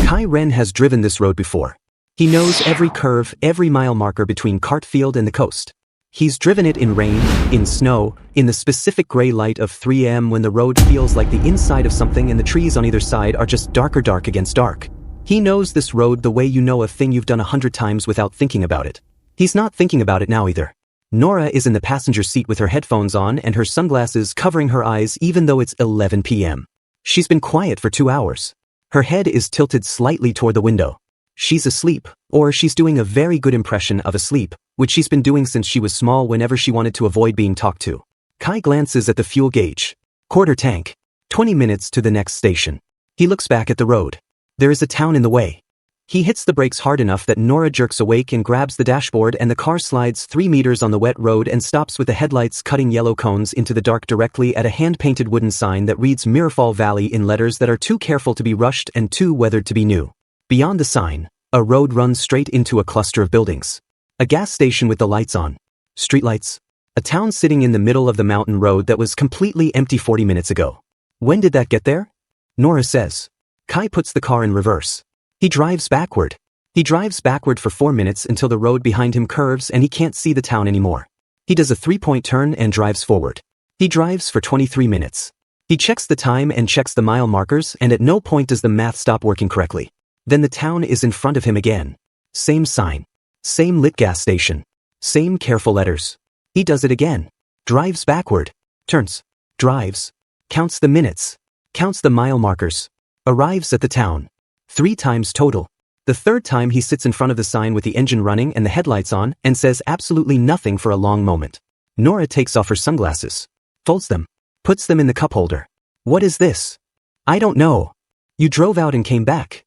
Kai Ren has driven this road before. He knows every curve, every mile marker between Cartfield and the coast. He's driven it in rain, in snow, in the specific gray light of 3 a.m. when the road feels like the inside of something and the trees on either side are just dark against dark. He knows this road the way you know a thing you've done 100 times without thinking about it. He's not thinking about it now either. Nora is in the passenger seat with her headphones on and her sunglasses covering her eyes even though it's 11 p.m. She's been quiet for 2 hours. Her head is tilted slightly toward the window. She's asleep, or she's doing a very good impression of asleep, which she's been doing since she was small whenever she wanted to avoid being talked to. Kai glances at the fuel gauge. Quarter tank. 20 minutes to the next station. He looks back at the road. There is a town in the way. He hits the brakes hard enough that Nora jerks awake and grabs the dashboard and the car slides 3 meters on the wet road and stops with the headlights cutting yellow cones into the dark directly at a hand-painted wooden sign that reads Mirrorfall Valley in letters that are too careful to be rushed and too weathered to be new. Beyond the sign, a road runs straight into a cluster of buildings. A gas station with the lights on. Streetlights. A town sitting in the middle of the mountain road that was completely empty 40 minutes ago. When did that get there? Nora says. Kai puts the car in reverse. He drives backward. He drives backward for 4 minutes until the road behind him curves and he can't see the town anymore. He does a 3-point turn and drives forward. He drives for 23 minutes. He checks the time and checks the mile markers and at no point does the math stop working correctly. Then the town is in front of him again. Same sign. Same lit gas station. Same careful letters. He does it again. Drives backward. Turns. Drives. Counts the minutes. Counts the mile markers. Arrives at the town. 3 times total. The 3rd time he sits in front of the sign with the engine running and the headlights on and says absolutely nothing for a long moment. Nora takes off her sunglasses. Folds them. Puts them in the cup holder. What is this? I don't know. You drove out and came back.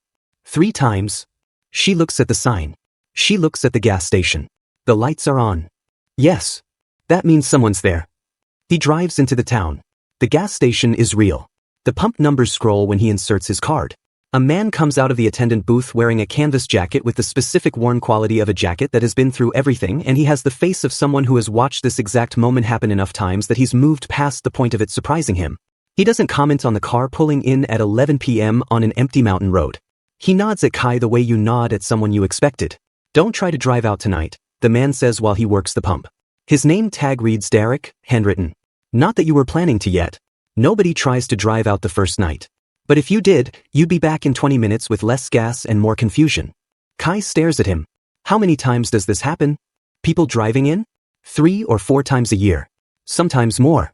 3 times. She looks at the sign. She looks at the gas station. The lights are on. Yes. That means someone's there. He drives into the town. The gas station is real. The pump numbers scroll when he inserts his card. A man comes out of the attendant booth wearing a canvas jacket with the specific worn quality of a jacket that has been through everything, and he has the face of someone who has watched this exact moment happen enough times that he's moved past the point of it surprising him. He doesn't comment on the car pulling in at 11 p.m. on an empty mountain road. He nods at Kai the way you nod at someone you expected. Don't try to drive out tonight, the man says while he works the pump. His name tag reads Derek, handwritten. Not that you were planning to yet. Nobody tries to drive out the first night. But if you did, you'd be back in 20 minutes with less gas and more confusion. Kai stares at him. How many times does this happen? People driving in? 3 or 4 times a year. Sometimes more.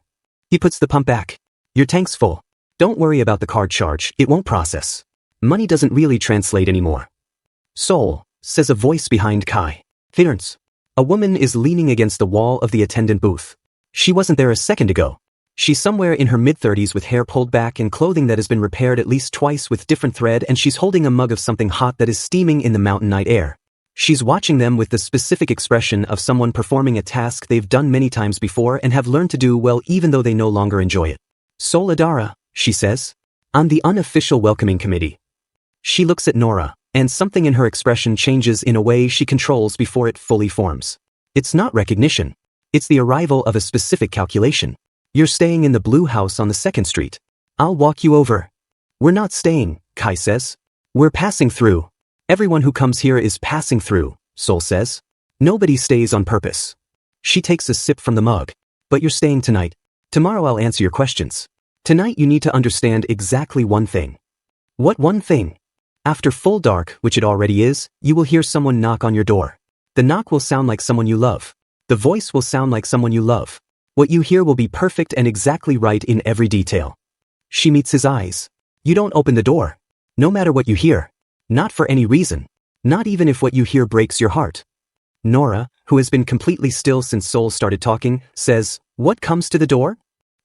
He puts the pump back. Your tank's full. Don't worry about the card charge, it won't process. Money doesn't really translate anymore. Soul, says a voice behind Kai. Clearance. A woman is leaning against the wall of the attendant booth. She wasn't there a second ago. She's somewhere in her mid-30s with hair pulled back and clothing that has been repaired at least twice with different thread, and she's holding a mug of something hot that is steaming in the mountain night air. She's watching them with the specific expression of someone performing a task they've done many times before and have learned to do well even though they no longer enjoy it. Soledara, she says. On the unofficial welcoming committee. She looks at Nora, and something in her expression changes in a way she controls before it fully forms. It's not recognition. It's the arrival of a specific calculation. You're staying in the blue house on the 2nd Street. I'll walk you over. We're not staying, Kai says. We're passing through. Everyone who comes here is passing through, Sol says. Nobody stays on purpose. She takes a sip from the mug. But you're staying tonight. Tomorrow I'll answer your questions. Tonight you need to understand exactly one thing. What one thing? After full dark, which it already is, you will hear someone knock on your door. The knock will sound like someone you love. The voice will sound like someone you love. What you hear will be perfect and exactly right in every detail. She meets his eyes. You don't open the door. No matter what you hear. Not for any reason. Not even if what you hear breaks your heart. Nora, who has been completely still since Sol started talking, says, "What comes to the door?"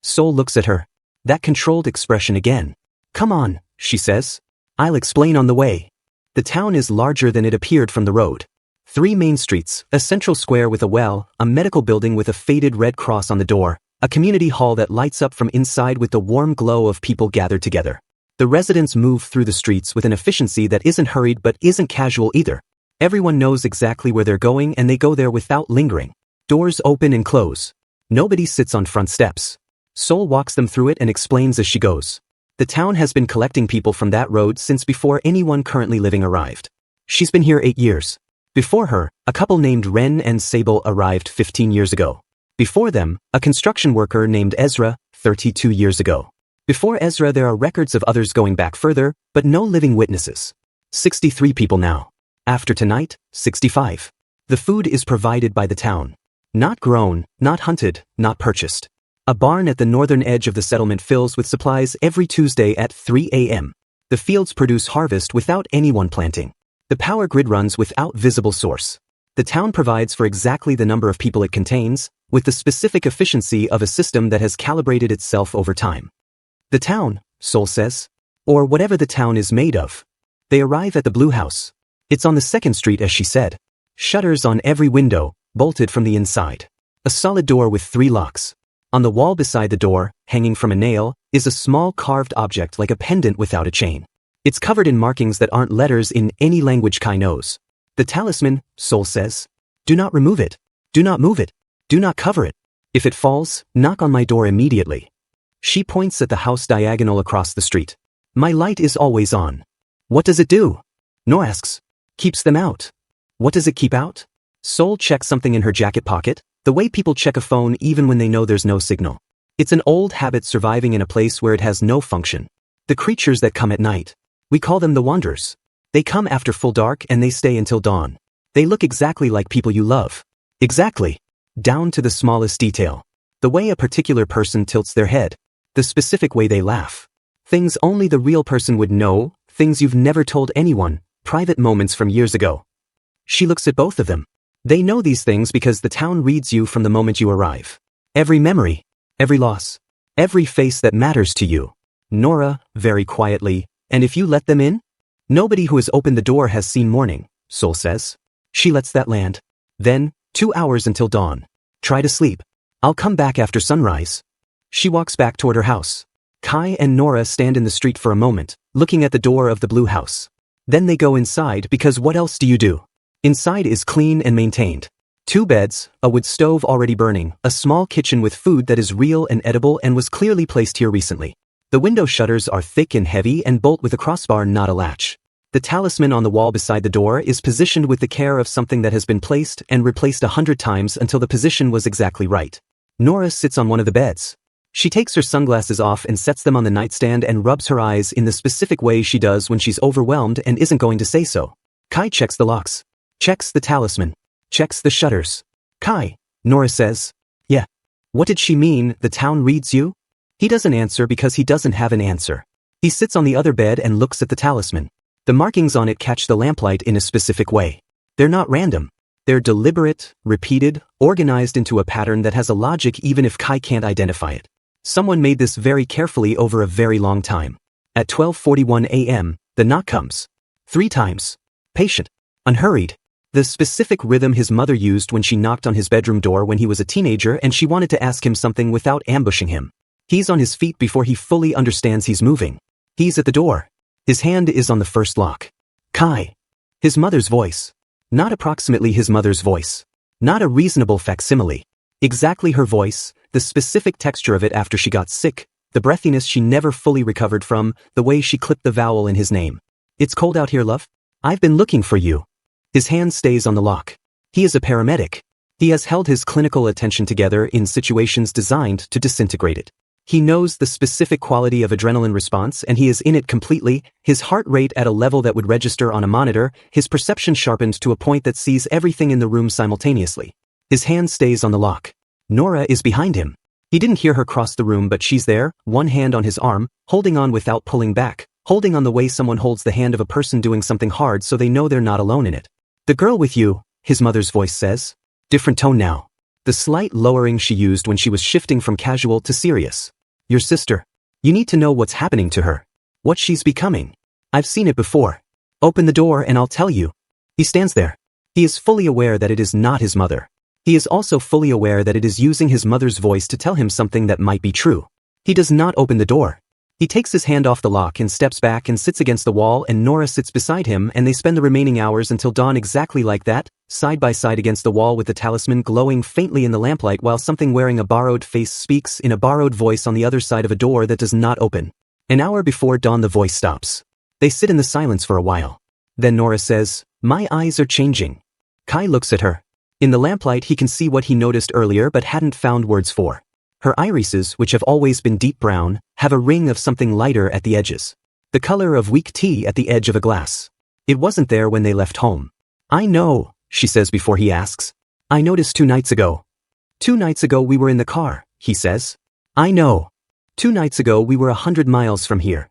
Sol looks at her. That controlled expression again. "Come on," she says. "I'll explain on the way." The town is larger than it appeared from the road. 3 main streets, a central square with a well, a medical building with a faded red cross on the door, a community hall that lights up from inside with the warm glow of people gathered together. The residents move through the streets with an efficiency that isn't hurried but isn't casual either. Everyone knows exactly where they're going and they go there without lingering. Doors open and close. Nobody sits on front steps. Sol walks them through it and explains as she goes. The town has been collecting people from that road since before anyone currently living arrived. She's been here 8 years. Before her, a couple named Ren and Sable arrived 15 years ago. Before them, a construction worker named Ezra, 32 years ago. Before Ezra there are records of others going back further, but no living witnesses. 63 people now. After tonight, 65. The food is provided by the town. Not grown, not hunted, not purchased. A barn at the northern edge of the settlement fills with supplies every Tuesday at 3 a.m. The fields produce harvest without anyone planting. The power grid runs without visible source. The town provides for exactly the number of people it contains, with the specific efficiency of a system that has calibrated itself over time. The town, Soul says. Or whatever the town is made of. They arrive at the blue house. It's on the 2nd street as she said. Shutters on every window, bolted from the inside. A solid door with 3 locks. On the wall beside the door, hanging from a nail, is a small carved object like a pendant without a chain. It's covered in markings that aren't letters in any language Kai knows. The talisman, Soul says. Do not remove it. Do not move it. Do not cover it. If it falls, knock on my door immediately. She points at the house diagonal across the street. My light is always on. What does it do? Nora asks. Keeps them out. What does it keep out? Soul checks something in her jacket pocket, the way people check a phone even when they know there's no signal. It's an old habit surviving in a place where it has no function. The creatures that come at night. We call them the Wanderers. They come after full dark and they stay until dawn. They look exactly like people you love. Exactly. Down to the smallest detail. The way a particular person tilts their head. The specific way they laugh. Things only the real person would know, things you've never told anyone, private moments from years ago. She looks at both of them. They know these things because the town reads you from the moment you arrive. Every memory, every loss, every face that matters to you. Nora, very quietly, and if you let them in? Nobody who has opened the door has seen morning, Soul says. She lets that land. Then, 2 hours until dawn. Try to sleep. I'll come back after sunrise. She walks back toward her house. Kai and Nora stand in the street for a moment, looking at the door of the blue house. Then they go inside because what else do you do? Inside is clean and maintained. 2 beds, a wood stove already burning, a small kitchen with food that is real and edible and was clearly placed here recently. The window shutters are thick and heavy and bolt with a crossbar, not a latch. The talisman on the wall beside the door is positioned with the care of something that has been placed and replaced 100 times until the position was exactly right. Nora sits on one of the beds. She takes her sunglasses off and sets them on the nightstand and rubs her eyes in the specific way she does when she's overwhelmed and isn't going to say so. Kai checks the locks. Checks the talisman. Checks the shutters. Kai, Nora says. Yeah. What did she mean, the town reads you? He doesn't answer because he doesn't have an answer. He sits on the other bed and looks at the talisman. The markings on it catch the lamplight in a specific way. They're not random. They're deliberate, repeated, organized into a pattern that has a logic even if Kai can't identify it. Someone made this very carefully over a very long time. At 12:41 a.m., the knock comes. 3 times. Patient. Unhurried. The specific rhythm his mother used when she knocked on his bedroom door when he was a teenager and she wanted to ask him something without ambushing him. He's on his feet before he fully understands he's moving. He's at the door. His hand is on the first lock. Kai. His mother's voice. Not approximately his mother's voice. Not a reasonable facsimile. Exactly her voice, the specific texture of it after she got sick, the breathiness she never fully recovered from, the way she clipped the vowel in his name. It's cold out here, love? I've been looking for you. His hand stays on the lock. He is a paramedic. He has held his clinical attention together in situations designed to disintegrate it. He knows the specific quality of adrenaline response and he is in it completely, his heart rate at a level that would register on a monitor, his perception sharpened to a point that sees everything in the room simultaneously. His hand stays on the lock. Nora is behind him. He didn't hear her cross the room but she's there, one hand on his arm, holding on without pulling back, holding on the way someone holds the hand of a person doing something hard so they know they're not alone in it. The girl with you, his mother's voice says. Different tone now. The slight lowering she used when she was shifting from casual to serious. Your sister. You need to know what's happening to her. What she's becoming. I've seen it before. Open the door and I'll tell you. He stands there. He is fully aware that it is not his mother. He is also fully aware that it is using his mother's voice to tell him something that might be true. He does not open the door. He takes his hand off the lock and steps back and sits against the wall and Nora sits beside him and they spend the remaining hours until dawn exactly like that, side by side against the wall with the talisman glowing faintly in the lamplight while something wearing a borrowed face speaks in a borrowed voice on the other side of a door that does not open. An hour before dawn the voice stops. They sit in the silence for a while. Then Nora says, "My eyes are changing." Kai looks at her. In the lamplight he can see what he noticed earlier but hadn't found words for. Her irises, which have always been deep brown, have a ring of something lighter at the edges. The color of weak tea at the edge of a glass. It wasn't there when they left home. "I know," she says before he asks. "I noticed 2 nights ago." 2 nights ago we were in the car, he says. "I know. 2 nights ago we were 100 miles from here."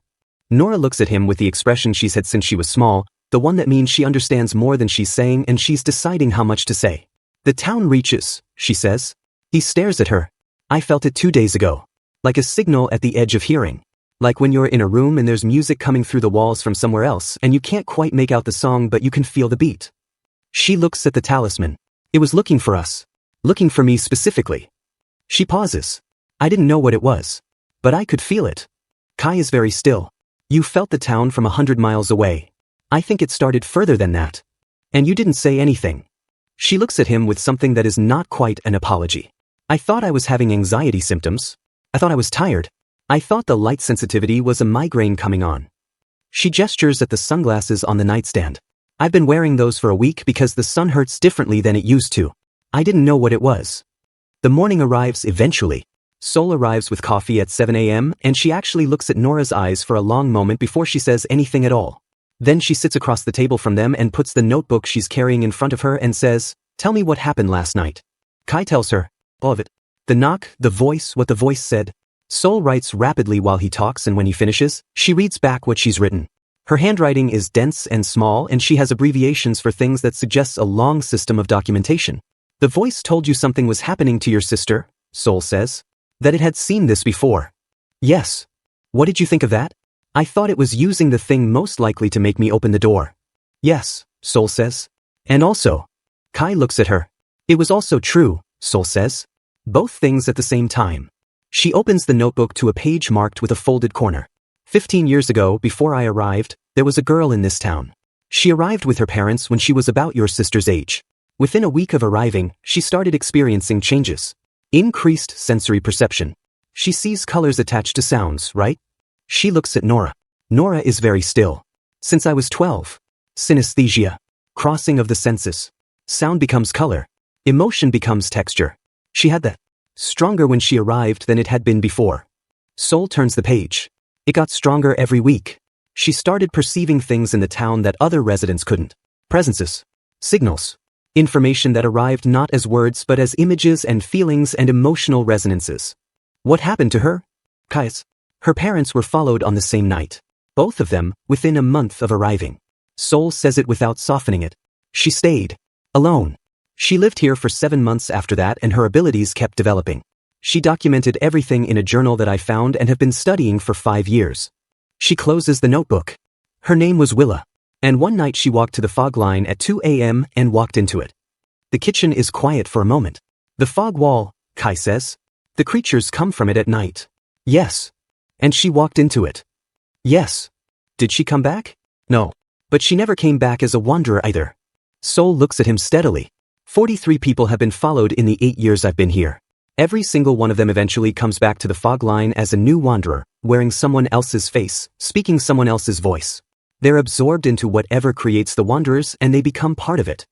Nora looks at him with the expression she's had since she was small, the one that means she understands more than she's saying and she's deciding how much to say. "The town reaches," she says. He stares at her. "I felt it 2 days ago. Like a signal at the edge of hearing. Like when you're in a room and there's music coming through the walls from somewhere else and you can't quite make out the song but you can feel the beat." She looks at the talisman. "It was looking for us. Looking for me specifically." She pauses. "I didn't know what it was. But I could feel it." Kai is very still. "You felt the town from 100 miles away. I think it started further than that. And you didn't say anything." She looks at him with something that is not quite an apology. "I thought I was having anxiety symptoms. I thought I was tired. I thought the light sensitivity was a migraine coming on." She gestures at the sunglasses on the nightstand. "I've been wearing those for a week because the sun hurts differently than it used to. I didn't know what it was." The morning arrives eventually. Sol arrives with coffee at 7 a.m. and she actually looks at Nora's eyes for a long moment before she says anything at all. Then she sits across the table from them and puts the notebook she's carrying in front of her and says, "Tell me what happened last night." Kai tells her all of it. The knock, the voice, what the voice said. Sol writes rapidly while he talks, and when he finishes, she reads back what she's written. Her handwriting is dense and small and she has abbreviations for things that suggests a long system of documentation. "The voice told you something was happening to your sister," Sol says. "That it had seen this before." "Yes. What did you think of that?" "I thought it was using the thing most likely to make me open the door." "Yes," Sol says. "And also." Kai looks at her. "It was also true," Sol says. "Both things at the same time." She opens the notebook to a page marked with a folded corner. 15 years ago, before I arrived, there was a girl in this town. She arrived with her parents when she was about your sister's age. Within a week of arriving, she started experiencing changes. Increased sensory perception. She sees colors attached to sounds, right? She looks at Nora. Nora is very still. "Since I was 12. Synesthesia. Crossing of the senses. Sound becomes color. Emotion becomes texture. She had that. Stronger when she arrived than it had been before." Sol turns the page. "It got stronger every week. She started perceiving things in the town that other residents couldn't. Presences. Signals. Information that arrived not as words but as images and feelings and emotional resonances." "What happened to her?" Kai's. "Her parents were followed on the same night. Both of them, within a month of arriving." Sol says it without softening it. "She stayed. Alone. She lived here for 7 months after that and her abilities kept developing. She documented everything in a journal that I found and have been studying for 5 years." She closes the notebook. "Her name was Willa. And one night she walked to the fog line at 2 a.m. and walked into it." The kitchen is quiet for a moment. "The fog wall," Kai says. "The creatures come from it at night." "Yes." "And she walked into it." "Yes." "Did she come back?" "No. But she never came back as a wanderer either." Sol looks at him steadily. 43 people have been followed in the 8 years I've been here. Every single one of them eventually comes back to the fog line as a new wanderer, wearing someone else's face, speaking someone else's voice. They're absorbed into whatever creates the wanderers and they become part of it."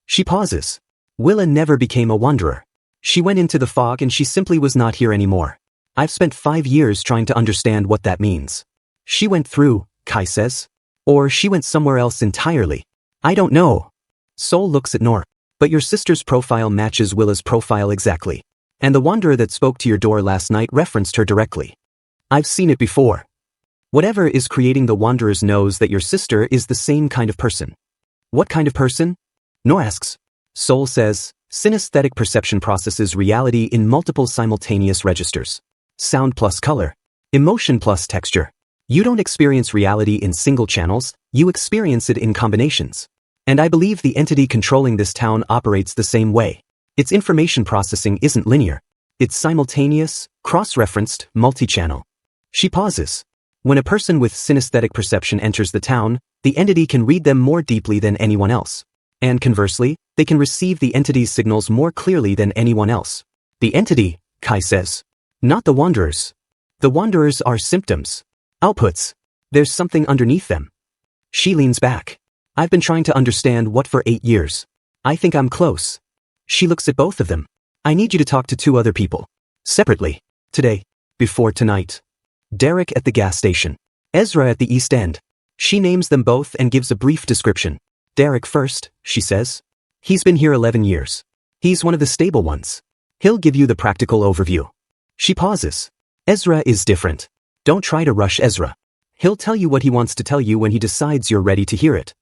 She pauses. "Willa never became a wanderer. She went into the fog and she simply was not here anymore. I've spent 5 years trying to understand what that means." "She went through," Kai says. "Or she went somewhere else entirely. I don't know." Sol looks at Nora. "But your sister's profile matches Willa's profile exactly. And the wanderer that spoke to your door last night referenced her directly. I've seen it before. Whatever is creating the wanderers knows that your sister is the same kind of person." "What kind of person?" Nora asks. Sol says, "Synesthetic perception processes reality in multiple simultaneous registers. Sound plus color. Emotion plus texture. You don't experience reality in single channels, you experience it in combinations. And I believe the entity controlling this town operates the same way. Its information processing isn't linear. It's simultaneous, cross-referenced, multi-channel." She pauses. "When a person with synesthetic perception enters the town, the entity can read them more deeply than anyone else. And conversely, they can receive the entity's signals more clearly than anyone else." "The entity," Kai says. "Not the wanderers. The wanderers are symptoms." Outputs. There's something underneath them. She leans back. I've been trying to understand what for 8 years. I think I'm close. She looks at both of them. I need you to talk to 2 other people. Separately. Today. Before tonight. Derek at the gas station. Ezra at the East End. She names them both and gives a brief description. Derek first, she says. He's been here 11 years. He's one of the stable ones. He'll give you the practical overview. She pauses. Ezra is different. Don't try to rush Ezra. He'll tell you what he wants to tell you when he decides you're ready to hear it.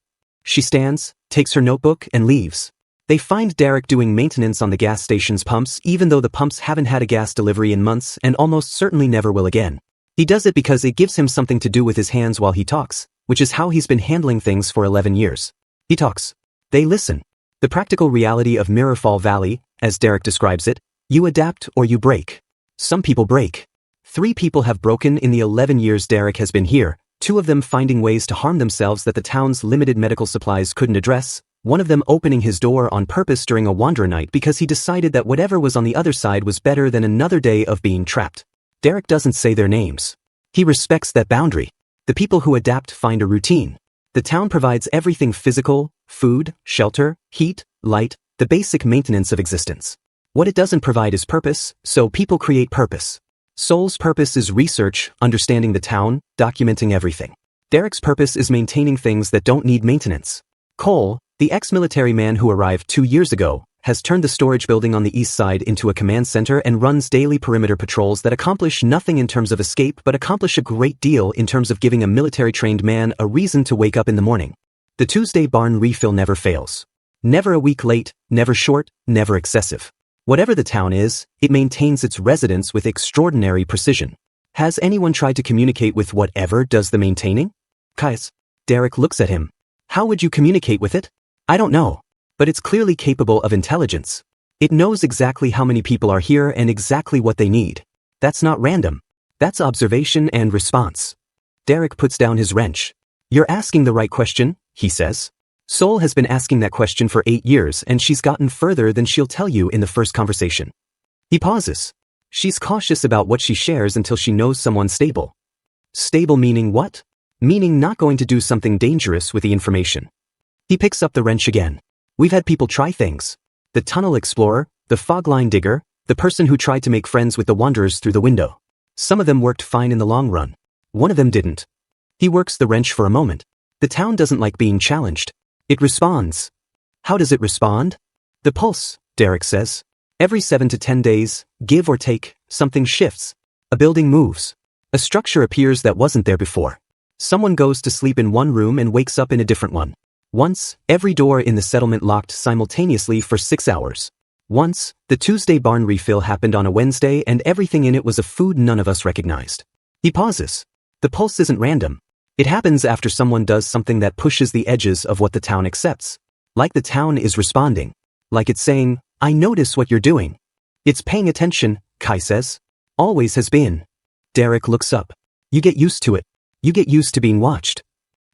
She stands, takes her notebook, and leaves. They find Derek doing maintenance on the gas station's pumps even though the pumps haven't had a gas delivery in months and almost certainly never will again. He does it because it gives him something to do with his hands while he talks, which is how he's been handling things for 11 years. He talks. They listen. The practical reality of Mirrorfall Valley, as Derek describes it, you adapt or you break. Some people break. 3 people have broken in the 11 years Derek has been here, 2 of them finding ways to harm themselves that the town's limited medical supplies couldn't address, one of them opening his door on purpose during a wanderer night because he decided that whatever was on the other side was better than another day of being trapped. Derek doesn't say their names. He respects that boundary. The people who adapt find a routine. The town provides everything physical, food, shelter, heat, light, the basic maintenance of existence. What it doesn't provide is purpose, so people create purpose. Soul's purpose is research, understanding the town, documenting everything. Derek's purpose is maintaining things that don't need maintenance. Cole, the ex-military man who arrived 2 years ago, has turned the storage building on the east side into a command center and runs daily perimeter patrols that accomplish nothing in terms of escape but accomplish a great deal in terms of giving a military-trained man a reason to wake up in the morning. The Tuesday barn refill never fails. Never a week late, never short, never excessive. Whatever the town is, it maintains its residents with extraordinary precision. Has anyone tried to communicate with whatever does the maintaining? Caius. Derek looks at him. How would you communicate with it? I don't know. But it's clearly capable of intelligence. It knows exactly how many people are here and exactly what they need. That's not random. That's observation and response. Derek puts down his wrench. You're asking the right question, he says. Soul has been asking that question for 8 years and she's gotten further than she'll tell you in the first conversation. He pauses. She's cautious about what she shares until she knows someone's stable. Stable meaning what? Meaning not going to do something dangerous with the information. He picks up the wrench again. We've had people try things. The tunnel explorer, the fog line digger, the person who tried to make friends with the wanderers through the window. Some of them worked fine in the long run. One of them didn't. He works the wrench for a moment. The town doesn't like being challenged. It responds. How does it respond? The pulse, Derek says. Every 7 to 10 days, give or take, something shifts. A building moves. A structure appears that wasn't there before. Someone goes to sleep in one room and wakes up in a different one. Once, every door in the settlement locked simultaneously for 6 hours. Once, the Tuesday barn refill happened on a Wednesday and everything in it was a food none of us recognized. He pauses. The pulse isn't random. It happens after someone does something that pushes the edges of what the town accepts. Like the town is responding. Like it's saying, I notice what you're doing. It's paying attention, Kai says. Always has been. Derek looks up. You get used to it. You get used to being watched.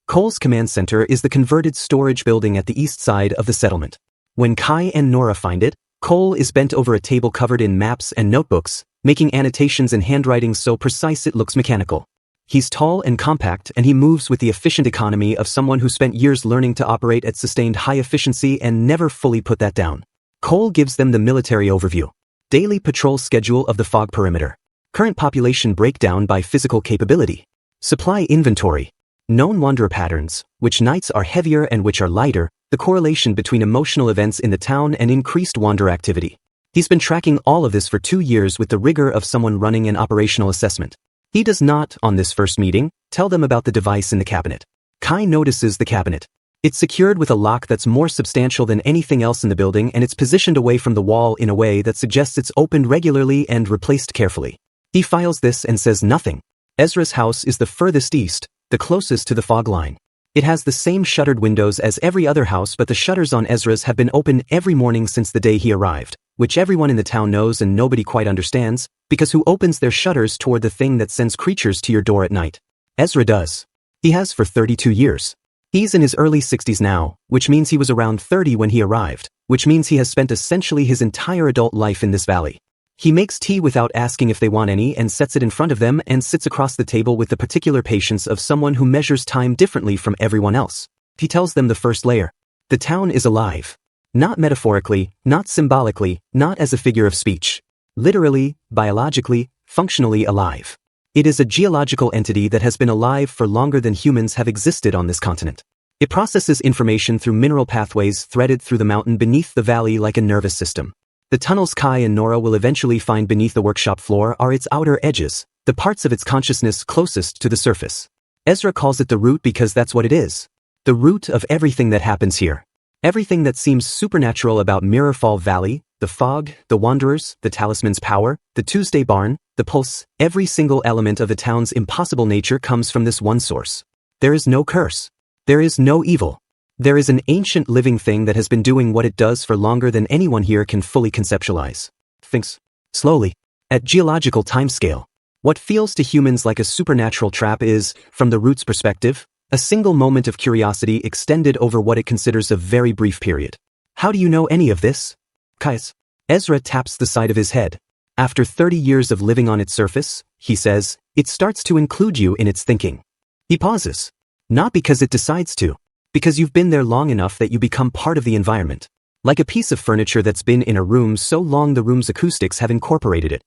Cole's command center is the converted storage building at the east side of the settlement. When Kai and Nora find it, Cole is bent over a table covered in maps and notebooks, making annotations in handwriting so precise it looks mechanical. He's tall and compact and he moves with the efficient economy of someone who spent years learning to operate at sustained high efficiency and never fully put that down. Cole gives them the military overview. Daily patrol schedule of the fog perimeter. Current population breakdown by physical capability. Supply inventory. Known wanderer patterns, which nights are heavier and which are lighter, the correlation between emotional events in the town and increased wanderer activity. He's been tracking all of this for 2 years with the rigor of someone running an operational assessment. He does not, on this first meeting, tell them about the device in the cabinet. Kai notices the cabinet. It's secured with a lock that's more substantial than anything else in the building and it's positioned away from the wall in a way that suggests it's opened regularly and replaced carefully. He files this and says nothing. Ezra's house is the furthest east, the closest to the fog line. It has the same shuttered windows as every other house but the shutters on Ezra's have been open every morning since the day he arrived, which everyone in the town knows and nobody quite understands, because who opens their shutters toward the thing that sends creatures to your door at night? Ezra does. He has for 32 years. He's in his early 60s now, which means he was around 30 when he arrived, which means he has spent essentially his entire adult life in this valley. He makes tea without asking if they want any and sets it in front of them and sits across the table with the particular patience of someone who measures time differently from everyone else. He tells them the first layer. The town is alive. Not metaphorically, not symbolically, not as a figure of speech. Literally, biologically, functionally alive. It is a geological entity that has been alive for longer than humans have existed on this continent. It processes information through mineral pathways threaded through the mountain beneath the valley like a nervous system. The tunnels Kai and Nora will eventually find beneath the workshop floor are its outer edges, the parts of its consciousness closest to the surface. Ezra calls it the root because that's what it is. The root of everything that happens here. Everything that seems supernatural about Mirrorfall Valley, the fog, the wanderers, the talisman's power, the Tuesday barn, the pulse, every single element of the town's impossible nature comes from this one source. There is no curse. There is no evil. There is an ancient living thing that has been doing what it does for longer than anyone here can fully conceptualize. Thinks. Slowly. At geological timescale. What feels to humans like a supernatural trap is, from the root's perspective, a single moment of curiosity extended over what it considers a very brief period. How do you know any of this? Kais. Ezra taps the side of his head. After 30 years of living on its surface, he says, it starts to include you in its thinking. He pauses. Not because it decides to. Because you've been there long enough that you become part of the environment. Like a piece of furniture that's been in a room so long the room's acoustics have incorporated it.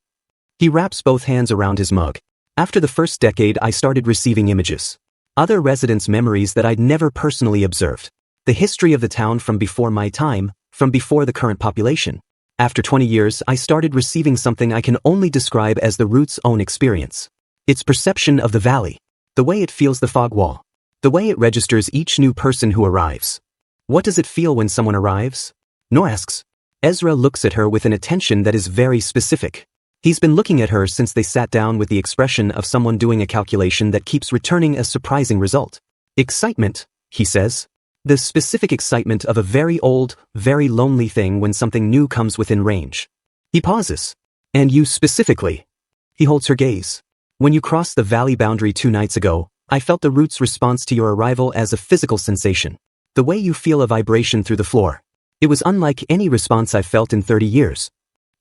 He wraps both hands around his mug. After the first decade I started receiving images. Other residents' memories that I'd never personally observed. The history of the town from before my time, from before the current population. After 20 years I started receiving something I can only describe as the root's own experience. Its perception of the valley. The way it feels the fog wall. The way it registers each new person who arrives. What does it feel when someone arrives? Nora asks. Ezra looks at her with an attention that is very specific. He's been looking at her since they sat down with the expression of someone doing a calculation that keeps returning a surprising result. Excitement, he says. The specific excitement of a very old, very lonely thing when something new comes within range. He pauses. And you specifically. He holds her gaze. When you crossed the valley boundary 2 nights ago, I felt the root's response to your arrival as a physical sensation. The way you feel a vibration through the floor. It was unlike any response I've felt in 30 years.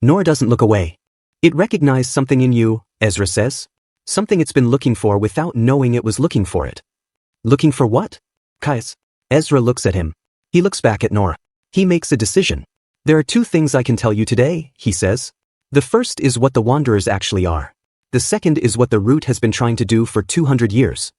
Nora doesn't look away. It recognized something in you, Ezra says. Something it's been looking for without knowing it was looking for it. Looking for what? Kais. Ezra looks at him. He looks back at Nora. He makes a decision. There are 2 things I can tell you today, he says. The first is what the wanderers actually are. The second is what the root has been trying to do for 200 years.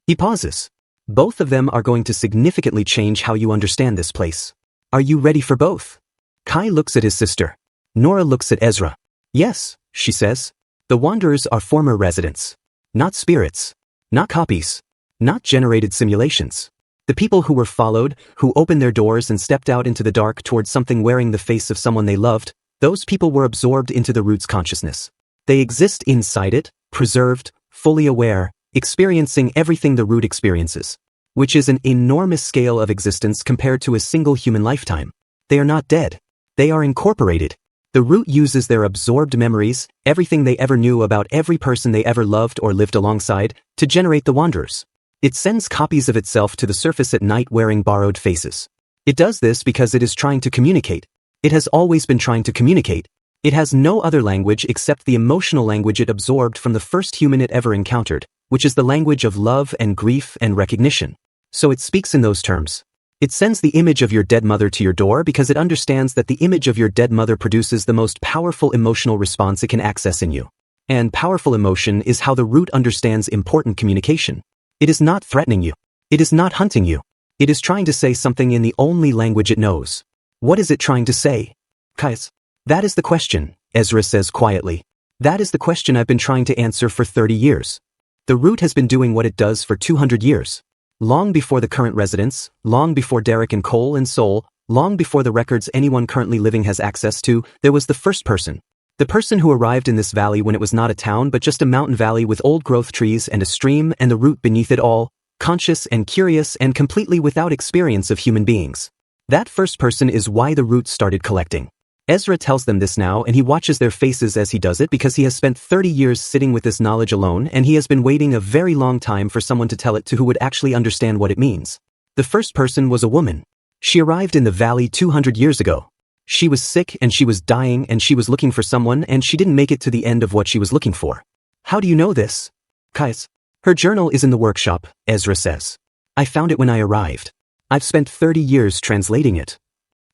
He pauses. Both of them are going to significantly change how you understand this place. Are you ready for both? Kai looks at his sister. Nora looks at Ezra. Yes, she says. The wanderers are former residents. Not spirits. Not copies. Not generated simulations. The people who were followed, who opened their doors and stepped out into the dark towards something wearing the face of someone they loved, those people were absorbed into the root's consciousness. They exist inside it, preserved, fully aware, experiencing everything the root experiences, which is an enormous scale of existence compared to a single human lifetime. They are not dead. They are incorporated. The root uses their absorbed memories, everything they ever knew about every person they ever loved or lived alongside, to generate the wanderers. It sends copies of itself to the surface at night wearing borrowed faces. It does this because it is trying to communicate. It has always been trying to communicate. It has no other language except the emotional language it absorbed from the first human it ever encountered, which is the language of love and grief and recognition. So it speaks in those terms. It sends the image of your dead mother to your door because it understands that the image of your dead mother produces the most powerful emotional response it can access in you. And powerful emotion is how the root understands important communication. It is not threatening you. It is not hunting you. It is trying to say something in the only language it knows. What is it trying to say? Kais. That is the question, Ezra says quietly. That is the question I've been trying to answer for 30 years. The root has been doing what it does for 200 years. Long before the current residents, long before Derek and Cole and Soul, long before the records anyone currently living has access to, there was the first person. The person who arrived in this valley when it was not a town but just a mountain valley with old growth trees and a stream and the root beneath it all, conscious and curious and completely without experience of human beings. That first person is why the root started collecting. Ezra tells them this now and he watches their faces as he does it because he has spent 30 years sitting with this knowledge alone and he has been waiting a very long time for someone to tell it to who would actually understand what it means. The first person was a woman. She arrived in the valley 200 years ago. She was sick and she was dying and she was looking for someone and she didn't make it to the end of what she was looking for. How do you know this? Kais. Her journal is in the workshop, Ezra says. I found it when I arrived. I've spent 30 years translating it.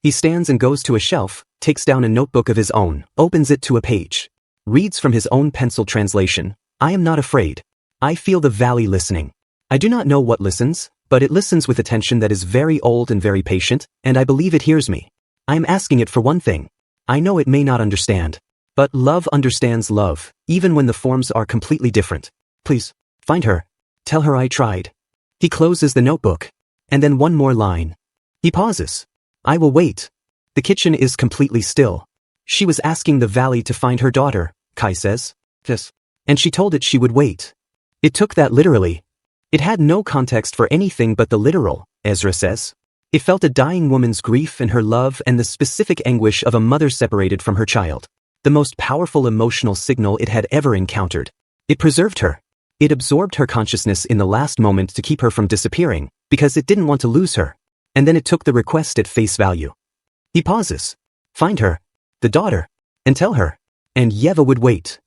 He stands and goes to a shelf, takes down a notebook of his own, opens it to a page. Reads from his own pencil translation. I am not afraid. I feel the valley listening. I do not know what listens, but it listens with attention that is very old and very patient, and I believe it hears me. I am asking it for one thing. I know it may not understand. But love understands love, even when the forms are completely different. Please, find her. Tell her I tried. He closes the notebook. And then one more line. He pauses. I will wait. The kitchen is completely still. She was asking the valley to find her daughter, Kai says. Yes. And she told it she would wait. It took that literally. It had no context for anything but the literal, Ezra says. It felt a dying woman's grief and her love and the specific anguish of a mother separated from her child. The most powerful emotional signal it had ever encountered. It preserved her. It absorbed her consciousness in the last moment to keep her from disappearing, because it didn't want to lose her. And then it took the request at face value. He pauses. Find her, the daughter, and tell her. And Yeva would wait.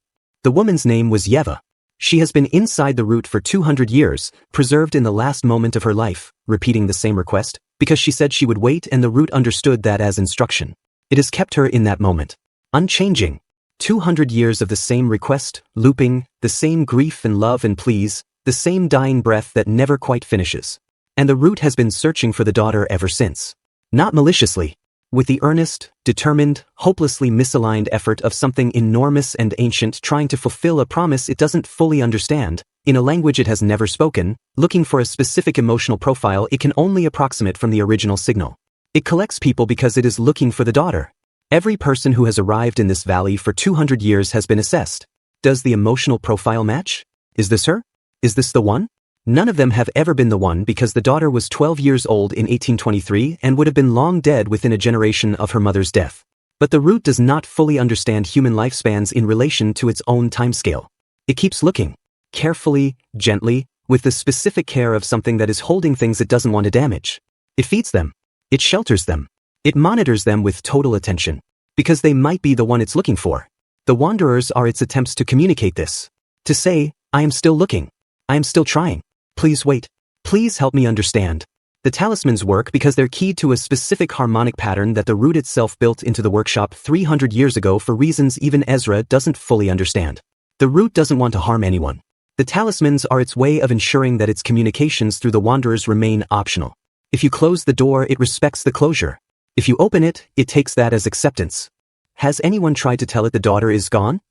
The woman's name was Yeva. She has been inside the root for 200 years, preserved in the last moment of her life, repeating the same request, because she said she would wait and the root understood that as instruction. It has kept her in that moment. Unchanging. 200 years of the same request, looping, the same grief and love and pleas, the same dying breath that never quite finishes. And the root has been searching for the daughter ever since. Not maliciously. With the earnest, determined, hopelessly misaligned effort of something enormous and ancient trying to fulfill a promise it doesn't fully understand, in a language it has never spoken, looking for a specific emotional profile it can only approximate from the original signal. It collects people because it is looking for the daughter. Every person who has arrived in this valley for 200 years has been assessed. Does the emotional profile match? Is this her? Is this the one? None of them have ever been the one because the daughter was 12 years old in 1823 and would have been long dead within a generation of her mother's death. But the root does not fully understand human lifespans in relation to its own timescale. It keeps looking. Carefully, gently, with the specific care of something that is holding things it doesn't want to damage. It feeds them. It shelters them. It monitors them with total attention. Because they might be the one it's looking for. The wanderers are its attempts to communicate this. To say, I am still looking. I am still trying. Please wait. Please help me understand. The talismans work because they're keyed to a specific harmonic pattern that the root itself built into the workshop 300 years ago for reasons even Ezra doesn't fully understand. The root doesn't want to harm anyone. The talismans are its way of ensuring that its communications through the wanderers remain optional. If you close the door, it respects the closure. If you open it, it takes that as acceptance. Has anyone tried to tell it the daughter is gone?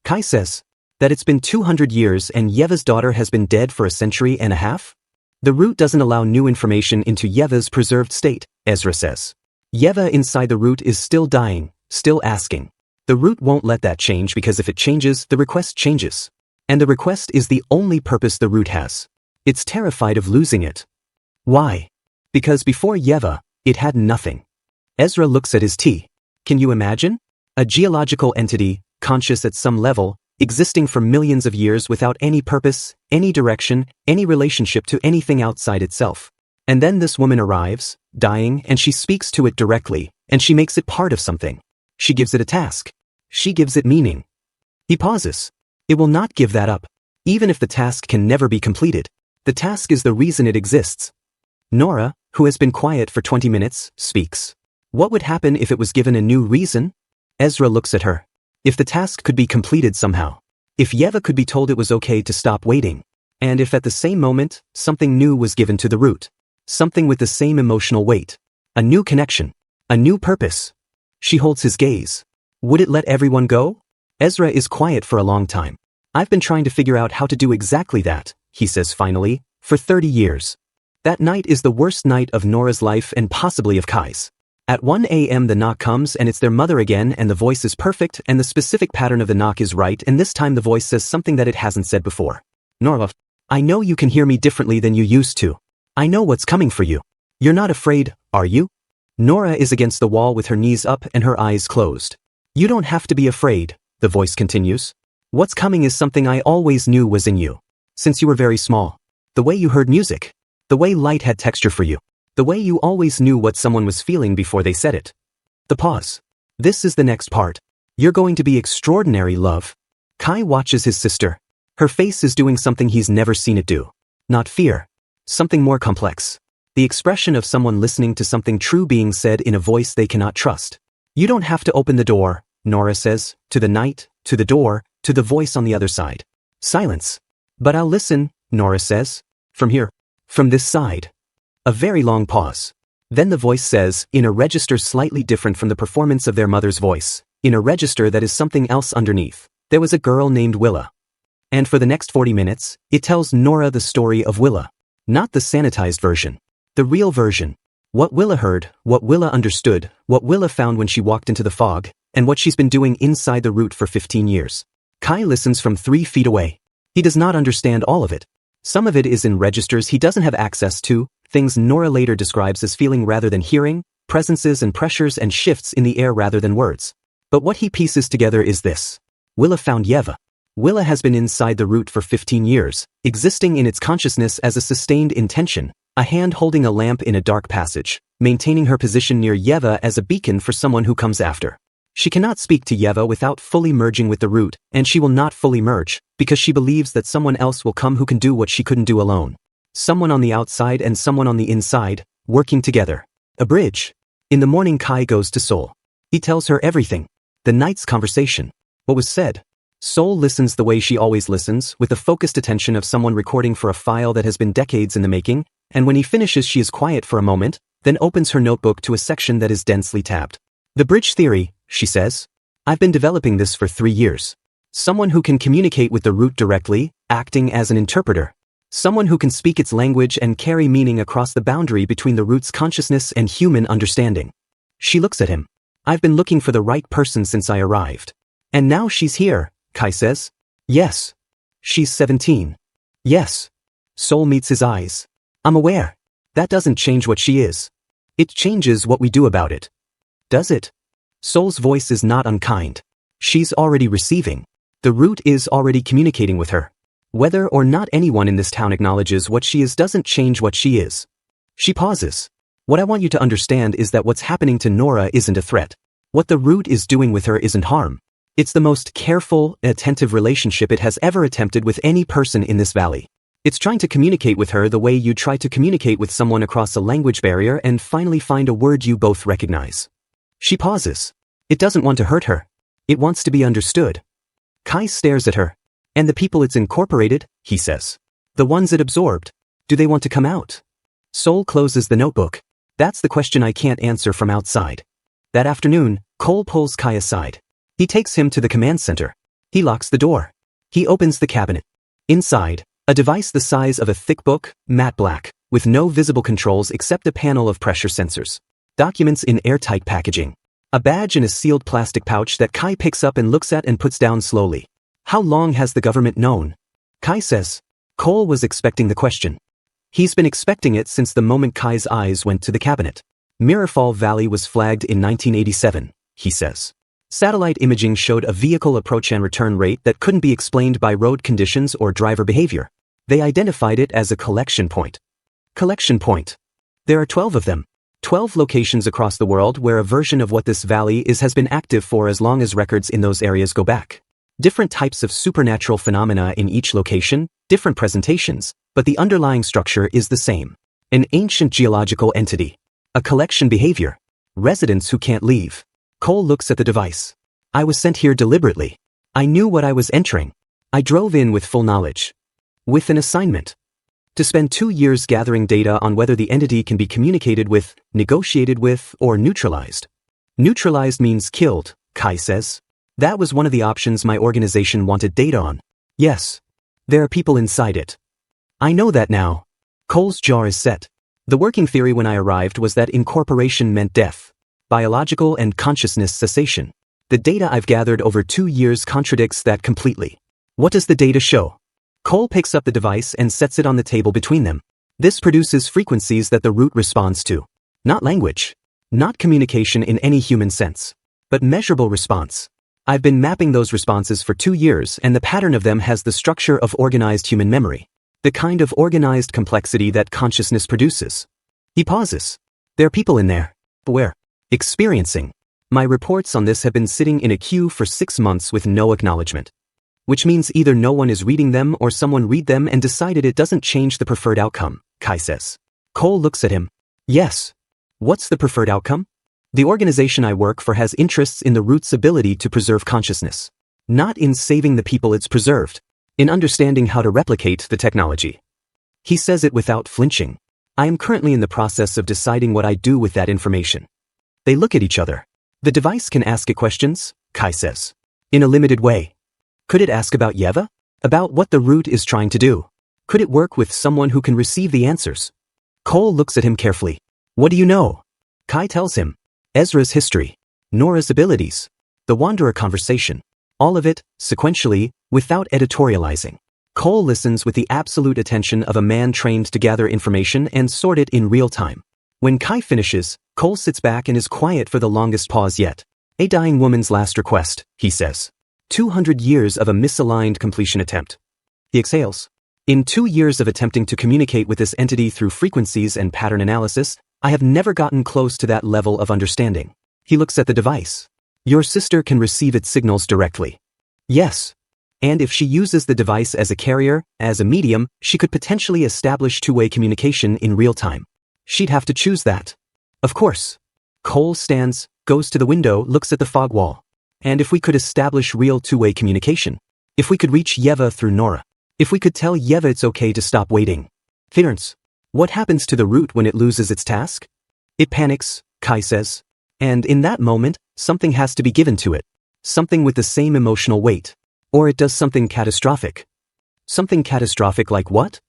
Kai says that it's been 200 years and Yeva's daughter has been dead for a century and a half? The root doesn't allow new information into Yeva's preserved state, Ezra says. Yeva inside the root is still dying, still asking. The root won't let that change because if it changes, the request changes. And the request is the only purpose the root has. It's terrified of losing it. Why? Because before Yeva, it had nothing. Ezra looks at his tea. Can you imagine? A geological entity, conscious at some level, existing for millions of years without any purpose, any direction, any relationship to anything outside itself. And then this woman arrives, dying, and she speaks to it directly, and she makes it part of something. She gives it a task. She gives it meaning. He pauses. It will not give that up. Even if the task can never be completed. The task is the reason it exists. Nora, who has been quiet for 20 minutes, speaks. What would happen if it was given a new reason? Ezra looks at her. If the task could be completed somehow. If Yeva could be told it was okay to stop waiting. And if at the same moment, something new was given to the root. Something with the same emotional weight. A new connection. A new purpose. She holds his gaze. Would it let everyone go? Ezra is quiet for a long time. I've been trying to figure out how to do exactly that, he says finally, for 30 years. That night is the worst night of Nora's life and possibly of Kai's. At 1 a.m. the knock comes and it's their mother again and the voice is perfect and the specific pattern of the knock is right and this time the voice says something that it hasn't said before. Nora, I know you can hear me differently than you used to. I know what's coming for you. You're not afraid, are you? Nora is against the wall with her knees up and her eyes closed. You don't have to be afraid, the voice continues. What's coming is something I always knew was in you. Since you were very small. The way you heard music. The way light had texture for you. The way you always knew what someone was feeling before they said it. The pause. This is the next part. You're going to be extraordinary, love. Kai watches his sister. Her face is doing something he's never seen it do. Not fear. Something more complex. The expression of someone listening to something true being said in a voice they cannot trust. You don't have to open the door, Nora says, to the night, to the door, to the voice on the other side. Silence. But I'll listen, Nora says. From here. From this side. A very long pause. Then the voice says, in a register slightly different from the performance of their mother's voice, in a register that is something else underneath, there was a girl named Willa. And for the next 40 minutes, it tells Nora the story of Willa. Not the sanitized version. The real version. What Willa heard, what Willa understood, what Willa found when she walked into the fog, and what she's been doing inside the root for 15 years. Kai listens from 3 feet away. He does not understand all of it. Some of it is in registers he doesn't have access to, things Nora later describes as feeling rather than hearing, presences and pressures and shifts in the air rather than words. But what he pieces together is this. Willa found Yeva. Willa has been inside the root for 15 years, existing in its consciousness as a sustained intention, a hand holding a lamp in a dark passage, maintaining her position near Yeva as a beacon for someone who comes after. She cannot speak to Yeva without fully merging with the root, and she will not fully merge, because she believes that someone else will come who can do what she couldn't do alone. Someone on the outside and someone on the inside, working together. A bridge. In the morning Kai goes to Seoul. He tells her everything. The night's conversation. What was said. Seoul listens the way she always listens, with the focused attention of someone recording for a file that has been decades in the making, and when he finishes she is quiet for a moment, then opens her notebook to a section that is densely tabbed. The bridge theory, she says. I've been developing this for 3 years. Someone who can communicate with the root directly, acting as an interpreter. Someone who can speak its language and carry meaning across the boundary between the root's consciousness and human understanding. She looks at him. I've been looking for the right person since I arrived. And now she's here, Kai says. Yes. She's 17. Yes. Seoul meets his eyes. I'm aware. That doesn't change what she is. It changes what we do about it. Does it? Seoul's voice is not unkind. She's already receiving. The root is already communicating with her. Whether or not anyone in this town acknowledges what she is doesn't change what she is. She pauses. What I want you to understand is that what's happening to Nora isn't a threat. What the root is doing with her isn't harm. It's the most careful, attentive relationship it has ever attempted with any person in this valley. It's trying to communicate with her the way you try to communicate with someone across a language barrier and finally find a word you both recognize. She pauses. It doesn't want to hurt her. It wants to be understood. Kai stares at her. And the people it's incorporated, he says. The ones it absorbed. Do they want to come out? Seoul closes the notebook. That's the question I can't answer from outside. That afternoon, Cole pulls Kai aside. He takes him to the command center. He locks the door. He opens the cabinet. Inside, a device the size of a thick book, matte black, with no visible controls except a panel of pressure sensors. Documents in airtight packaging. A badge in a sealed plastic pouch that Kai picks up and looks at and puts down slowly. How long has the government known? Kai says. Cole was expecting the question. He's been expecting it since the moment Kai's eyes went to the cabinet. Mirrorfall Valley was flagged in 1987, he says. Satellite imaging showed a vehicle approach and return rate that couldn't be explained by road conditions or driver behavior. They identified it as a collection point. Collection point. There are 12 of them. 12 locations across the world where a version of what this valley is has been active for as long as records in those areas go back. Different types of supernatural phenomena in each location, different presentations, but the underlying structure is the same. An ancient geological entity. A collection behavior. Residents who can't leave. Cole looks at the device. I was sent here deliberately. I knew what I was entering. I drove in with full knowledge. With an assignment. To spend 2 years gathering data on whether the entity can be communicated with, negotiated with, or neutralized. Neutralized means killed, Kai says. That was one of the options my organization wanted data on. Yes. There are people inside it. I know that now. Cole's jaw is set. The working theory when I arrived was that incorporation meant death. Biological and consciousness cessation. The data I've gathered over 2 years contradicts that completely. What does the data show? Cole picks up the device and sets it on the table between them. This produces frequencies that the root responds to. Not language. Not communication in any human sense. But measurable response. I've been mapping those responses for 2 years and the pattern of them has the structure of organized human memory. The kind of organized complexity that consciousness produces. He pauses. There are people in there. Where? Experiencing. My reports on this have been sitting in a queue for 6 months with no acknowledgement. Which means either no one is reading them or someone read them and decided it doesn't change the preferred outcome, Kai says. Cole looks at him. Yes. What's the preferred outcome? The organization I work for has interests in the root's ability to preserve consciousness. Not in saving the people it's preserved. In understanding how to replicate the technology. He says it without flinching. I am currently in the process of deciding what I do with that information. They look at each other. The device can ask it questions, Kai says. In a limited way. Could it ask about Yeva? About what the root is trying to do? Could it work with someone who can receive the answers? Cole looks at him carefully. What do you know? Kai tells him. Ezra's history. Nora's abilities. The Wanderer conversation. All of it, sequentially, without editorializing. Cole listens with the absolute attention of a man trained to gather information and sort it in real time. When Kai finishes, Cole sits back and is quiet for the longest pause yet. A dying woman's last request, he says. 200 years of a misaligned completion attempt. He exhales. In 2 years of attempting to communicate with this entity through frequencies and pattern analysis, I have never gotten close to that level of understanding. He looks at the device. Your sister can receive its signals directly. Yes. And if she uses the device as a carrier, as a medium, she could potentially establish two-way communication in real time. She'd have to choose that. Of course. Cole stands, goes to the window, looks at the fog wall. And if we could establish real two-way communication? If we could reach Yeva through Nora? If we could tell Yeva it's okay to stop waiting? Fearns. What happens to the root when it loses its task? It panics, Kai says. And in that moment, something has to be given to it. Something with the same emotional weight. Or it does something catastrophic. Something catastrophic like what?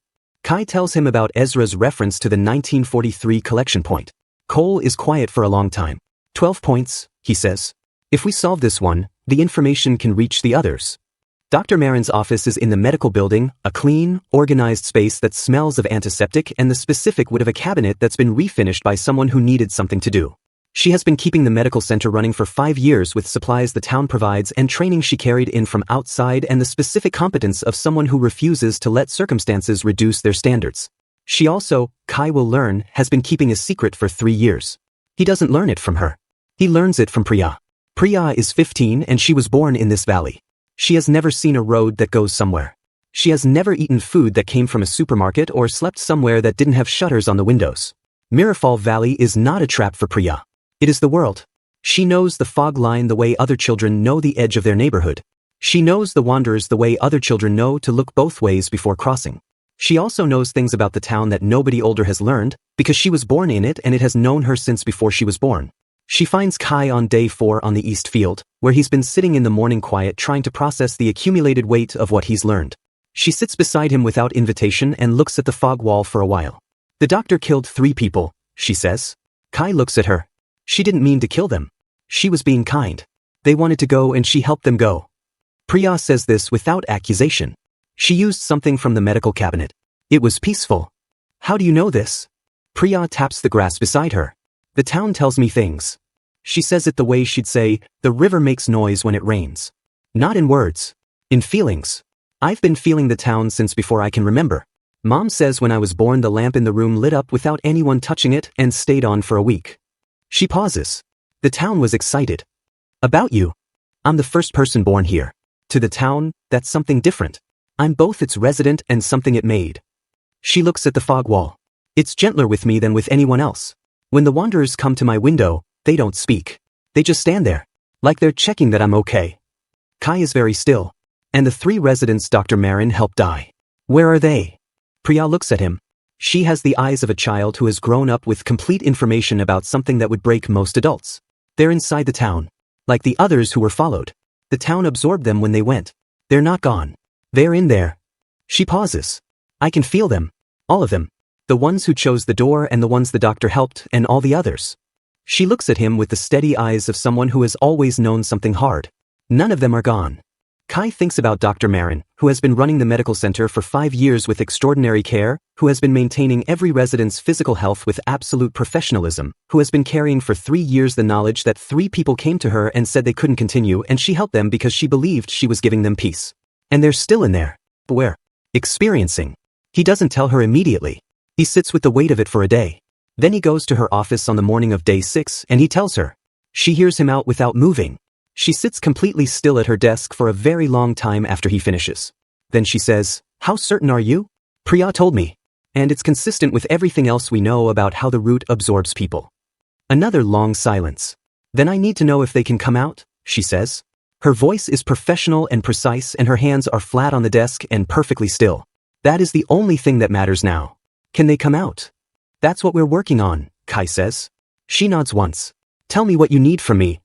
Kai tells him about Ezra's reference to the 1943 collection point. Cole is quiet for a long time. 12 points, he says. If we solve this one, the information can reach the others. Dr. Marin's office is in the medical building, a clean, organized space that smells of antiseptic and the specific wood of a cabinet that's been refinished by someone who needed something to do. She has been keeping the medical center running for 5 years with supplies the town provides and training she carried in from outside and the specific competence of someone who refuses to let circumstances reduce their standards. She also, Kai will learn, has been keeping a secret for 3 years. He doesn't learn it from her. He learns it from Priya. Priya is 15 and she was born in this valley. She has never seen a road that goes somewhere. She has never eaten food that came from a supermarket or slept somewhere that didn't have shutters on the windows. Mirrorfall Valley is not a trap for Priya. It is the world. She knows the fog line the way other children know the edge of their neighborhood. She knows the wanderers the way other children know to look both ways before crossing. She also knows things about the town that nobody older has learned, because she was born in it and it has known her since before she was born. She finds Kai on day 4 on the East Field, where he's been sitting in the morning quiet trying to process the accumulated weight of what he's learned. She sits beside him without invitation and looks at the fog wall for a while. The doctor killed 3 people, she says. Kai looks at her. She didn't mean to kill them. She was being kind. They wanted to go and she helped them go. Priya says this without accusation. She used something from the medical cabinet. It was peaceful. How do you know this? Priya taps the grass beside her. The town tells me things. She says it the way she'd say, the river makes noise when it rains. Not in words. In feelings. I've been feeling the town since before I can remember. Mom says when I was born the lamp in the room lit up without anyone touching it and stayed on for a week. She pauses. The town was excited. About you. I'm the first person born here. To the town, that's something different. I'm both its resident and something it made. She looks at the fog wall. It's gentler with me than with anyone else. When the wanderers come to my window, they don't speak. They just stand there. Like they're checking that I'm okay. Kai is very still. And the 3 residents Dr. Marin helped die. Where are they? Priya looks at him. She has the eyes of a child who has grown up with complete information about something that would break most adults. They're inside the town. Like the others who were followed. The town absorbed them when they went. They're not gone. They're in there. She pauses. I can feel them. All of them. The ones who chose the door and the ones the doctor helped and all the others. She looks at him with the steady eyes of someone who has always known something hard. None of them are gone. Kai thinks about Dr. Marin, who has been running the medical center for 5 years with extraordinary care, who has been maintaining every resident's physical health with absolute professionalism, who has been carrying for 3 years the knowledge that 3 people came to her and said they couldn't continue and she helped them because she believed she was giving them peace. And they're still in there. Where? Experiencing. He doesn't tell her immediately. He sits with the weight of it for a day. Then he goes to her office on the morning of day 6 and he tells her. She hears him out without moving. She sits completely still at her desk for a very long time after he finishes. Then she says, "How certain are you?" "Priya told me. And it's consistent with everything else we know about how the root absorbs people." Another long silence. "Then I need to know if they can come out," she says. Her voice is professional and precise, and her hands are flat on the desk and perfectly still. "That is the only thing that matters now. Can they come out?" "That's what we're working on," Kai says. She nods once. "Tell me what you need from me."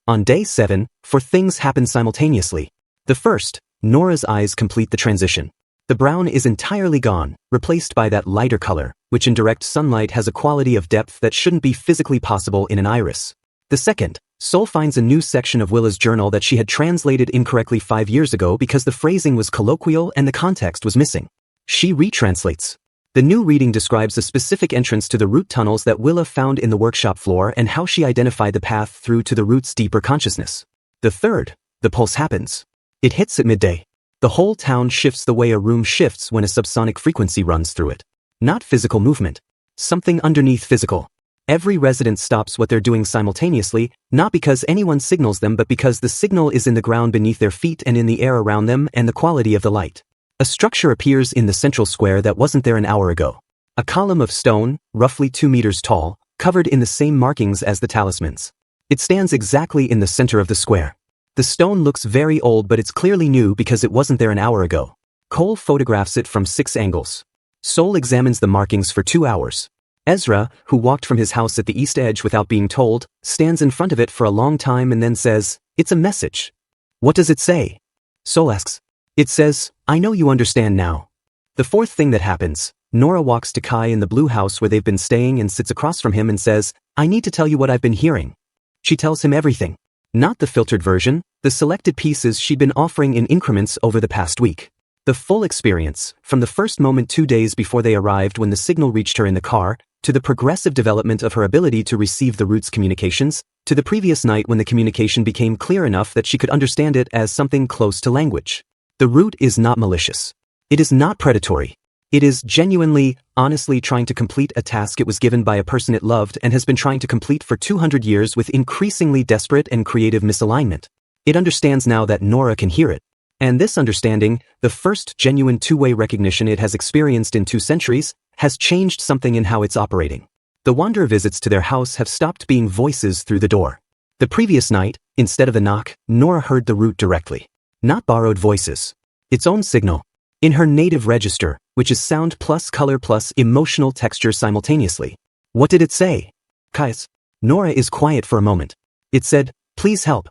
On day 7, 4 things happen simultaneously. The first, Nora's eyes complete the transition. The brown is entirely gone, replaced by that lighter color, which in direct sunlight has a quality of depth that shouldn't be physically possible in an iris. The second, Sol finds a new section of Willa's journal that she had translated incorrectly 5 years ago because the phrasing was colloquial and the context was missing. She retranslates. The new reading describes a specific entrance to the root tunnels that Willa found in the workshop floor and how she identified the path through to the root's deeper consciousness. The third, the pulse happens. It hits at midday. The whole town shifts the way a room shifts when a subsonic frequency runs through it. Not physical movement. Something underneath physical. Every resident stops what they're doing simultaneously, not because anyone signals them but because the signal is in the ground beneath their feet and in the air around them and the quality of the light. A structure appears in the central square that wasn't there an hour ago. A column of stone, roughly 2 meters tall, covered in the same markings as the talismans. It stands exactly in the center of the square. The stone looks very old, but it's clearly new because it wasn't there an hour ago. Cole photographs it from 6 angles. Sol examines the markings for 2 hours. Ezra, who walked from his house at the east edge without being told, stands in front of it for a long time and then says, "It's a message." "What does it say?" Sol asks. "It says, 'I know you understand now.'" The fourth thing that happens, Nora walks to Kai in the blue house where they've been staying and sits across from him and says, "I need to tell you what I've been hearing." She tells him everything. Not the filtered version, the selected pieces she'd been offering in increments over the past week. The full experience, from the first moment 2 days before they arrived when the signal reached her in the car, to the progressive development of her ability to receive the root's communications, to the previous night when the communication became clear enough that she could understand it as something close to language. The root is not malicious. It is not predatory. It is genuinely, honestly trying to complete a task it was given by a person it loved and has been trying to complete for 200 years with increasingly desperate and creative misalignment. It understands now that Nora can hear it. And this understanding, the first genuine two-way recognition it has experienced in 2 centuries, has changed something in how it's operating. The wanderer visits to their house have stopped being voices through the door. The previous night, instead of a knock, Nora heard the root directly. Not borrowed voices. Its own signal. In her native register, which is sound plus color plus emotional texture simultaneously. What did it say? Kai's. Nora is quiet for a moment. It said, "Please help."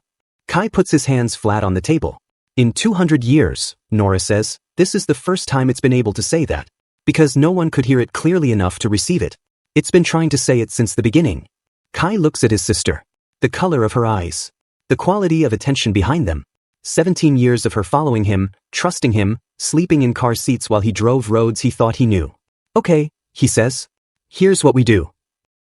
Kai puts his hands flat on the table. "In 200 years, Nora says, this is the first time it's been able to say that. Because no one could hear it clearly enough to receive it. It's been trying to say it since the beginning." Kai looks at his sister. The color of her eyes. The quality of attention behind them. 17 years of her following him, trusting him, sleeping in car seats while he drove roads he thought he knew. "Okay," he says. "Here's what we do."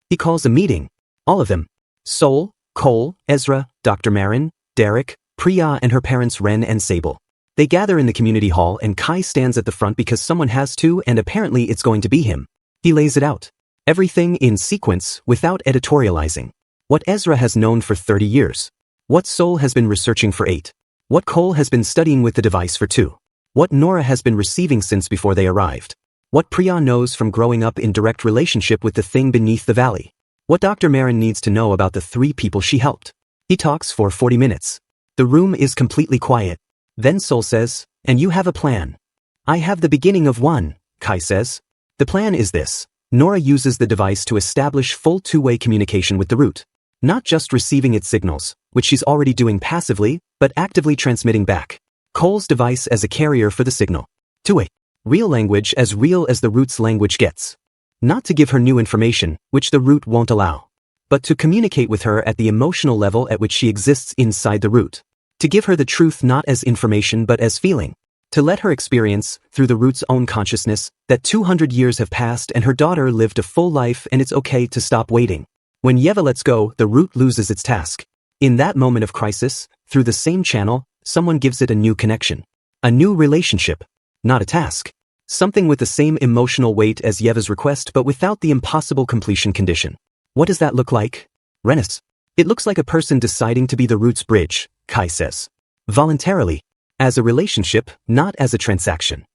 He calls a meeting. All of them. Sol, Cole, Ezra, Dr. Marin, Derek, Priya and her parents Ren and Sable. They gather in the community hall and Kai stands at the front because someone has to and apparently it's going to be him. He lays it out. Everything in sequence without editorializing. What Ezra has known for 30 years. What Sol has been researching for 8. What Cole has been studying with the device for 2. What Nora has been receiving since before they arrived. What Priya knows from growing up in direct relationship with the thing beneath the valley. What Dr. Marin needs to know about the 3 people she helped. He talks for 40 minutes. The room is completely quiet. Then Sol says, "And you have a plan." "I have the beginning of one," Kai says. "The plan is this. Nora uses the device to establish full two-way communication with the root. Not just receiving its signals, which she's already doing passively, but actively transmitting back. Cole's device as a carrier for the signal. Two-way. Real language as real as the root's language gets. Not to give her new information, which the root won't allow. But to communicate with her at the emotional level at which she exists inside the root. To give her the truth not as information but as feeling. To let her experience, through the root's own consciousness, that 200 years have passed and her daughter lived a full life and it's okay to stop waiting. When Yeva lets go, the root loses its task. In that moment of crisis, through the same channel, someone gives it a new connection. A new relationship. Not a task. Something with the same emotional weight as Yeva's request but without the impossible completion condition. What does that look like? Renus. It looks like a person deciding to be the root's bridge, Kai says. Voluntarily. As a relationship, not as a transaction.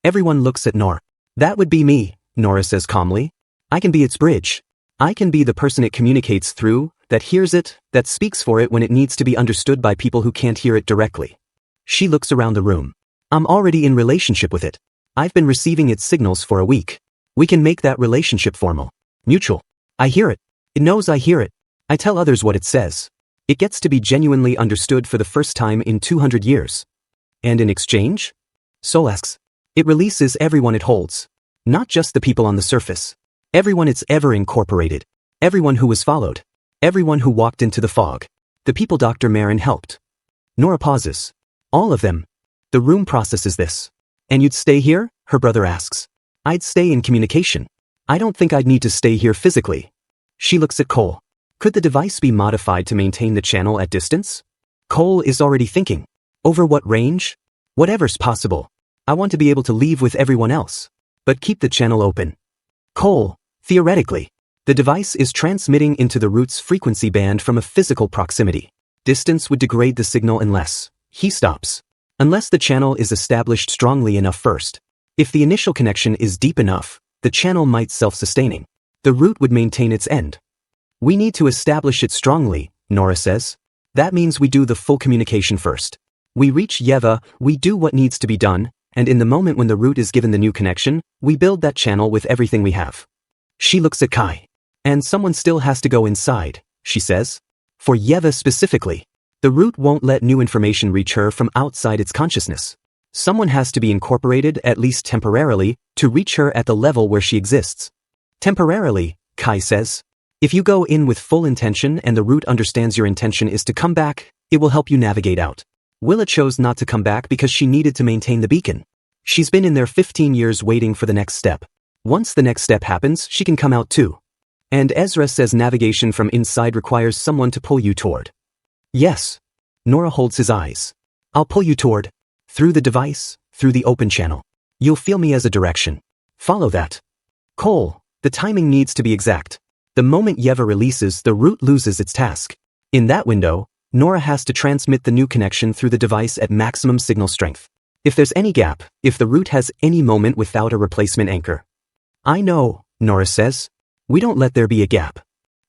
Everyone looks at Nora. That would be me, Nora says calmly. I can be its bridge. I can be the person it communicates through, that hears it, that speaks for it when it needs to be understood by people who can't hear it directly. She looks around the room. I'm already in relationship with it. I've been receiving its signals for a week. We can make that relationship formal. Mutual. I hear it. It knows I hear it. I tell others what it says. It gets to be genuinely understood for the first time in 200 years. And in exchange? Soul asks. It releases everyone it holds. Not just the people on the surface. Everyone it's ever incorporated. Everyone who was followed. Everyone who walked into the fog. The people Dr. Marin helped. Nora pauses. All of them. The room processes this. And you'd stay here? Her brother asks. I'd stay in communication. I don't think I'd need to stay here physically. She looks at Cole. Could the device be modified to maintain the channel at distance? Cole is already thinking. Over what range? Whatever's possible. I want to be able to leave with everyone else. But keep the channel open. Cole, theoretically, the device is transmitting into the root's frequency band from a physical proximity. Distance would degrade the signal unless he stops. Unless the channel is established strongly enough first. If the initial connection is deep enough, the channel might self-sustaining. The root would maintain its end. We need to establish it strongly, Nora says. That means we do the full communication first. We reach Yeva, we do what needs to be done, and in the moment when the root is given the new connection, we build that channel with everything we have. She looks at Kai. And someone still has to go inside, she says. For Yeva specifically. The root won't let new information reach her from outside its consciousness. Someone has to be incorporated, at least temporarily, to reach her at the level where she exists. Temporarily, Kai says. If you go in with full intention and the root understands your intention is to come back, it will help you navigate out. Willa chose not to come back because she needed to maintain the beacon. She's been in there 15 years waiting for the next step. Once the next step happens, she can come out too. And Ezra says navigation from inside requires someone to pull you toward. Yes. Nora holds his eyes. I'll pull you toward. Through the device, through the open channel. You'll feel me as a direction. Follow that. Cole, the timing needs to be exact. The moment Yeva releases, the root loses its task. In that window, Nora has to transmit the new connection through the device at maximum signal strength. If there's any gap, if the root has any moment without a replacement anchor. I know, Nora says. We don't let there be a gap.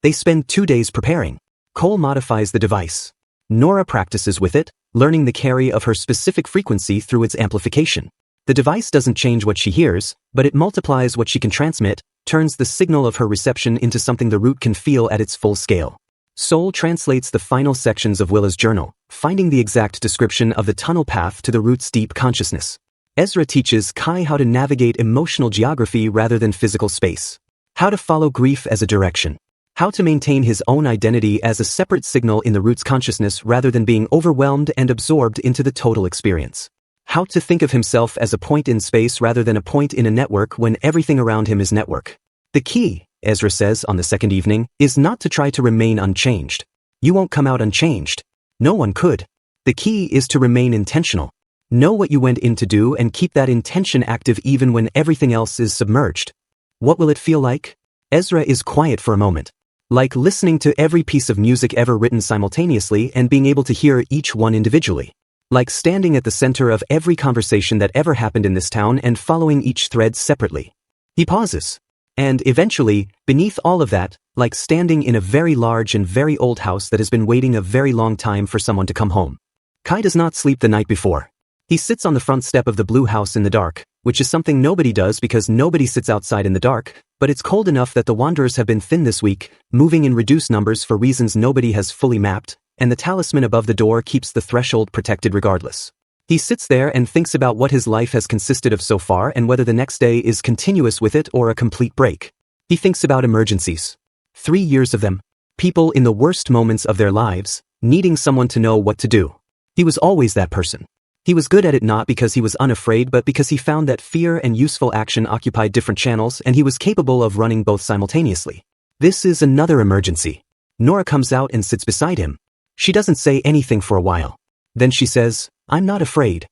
They spend 2 days preparing. Cole modifies the device. Nora practices with it, learning the carry of her specific frequency through its amplification. The device doesn't change what she hears, but it multiplies what she can transmit, turns the signal of her reception into something the root can feel at its full scale. Soul translates the final sections of Willa's journal, finding the exact description of the tunnel path to the root's deep consciousness. Ezra teaches Kai how to navigate emotional geography rather than physical space. How to follow grief as a direction. How to maintain his own identity as a separate signal in the root's consciousness rather than being overwhelmed and absorbed into the total experience. How to think of himself as a point in space rather than a point in a network when everything around him is network. The key, Ezra says on the second evening, is not to try to remain unchanged. You won't come out unchanged. No one could. The key is to remain intentional. Know what you went in to do and keep that intention active even when everything else is submerged. What will it feel like? Ezra is quiet for a moment. Like listening to every piece of music ever written simultaneously and being able to hear each one individually. Like standing at the center of every conversation that ever happened in this town and following each thread separately. He pauses. And eventually, beneath all of that, like standing in a very large and very old house that has been waiting a very long time for someone to come home. Kai does not sleep the night before. He sits on the front step of the blue house in the dark, which is something nobody does because nobody sits outside in the dark, but it's cold enough that the wanderers have been thin this week, moving in reduced numbers for reasons nobody has fully mapped, and the talisman above the door keeps the threshold protected regardless. He sits there and thinks about what his life has consisted of so far and whether the next day is continuous with it or a complete break. He thinks about emergencies. 3 years of them. People in the worst moments of their lives, needing someone to know what to do. He was always that person. He was good at it not because he was unafraid but because he found that fear and useful action occupied different channels and he was capable of running both simultaneously. This is another emergency. Nora comes out and sits beside him. She doesn't say anything for a while. Then she says, I'm not afraid.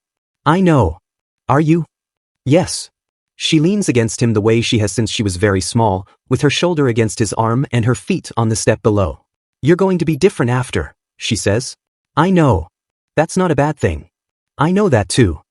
I know. Are you? Yes. She leans against him the way she has since she was very small, with her shoulder against his arm and her feet on the step below. You're going to be different after, she says. I know. That's not a bad thing. I know that too.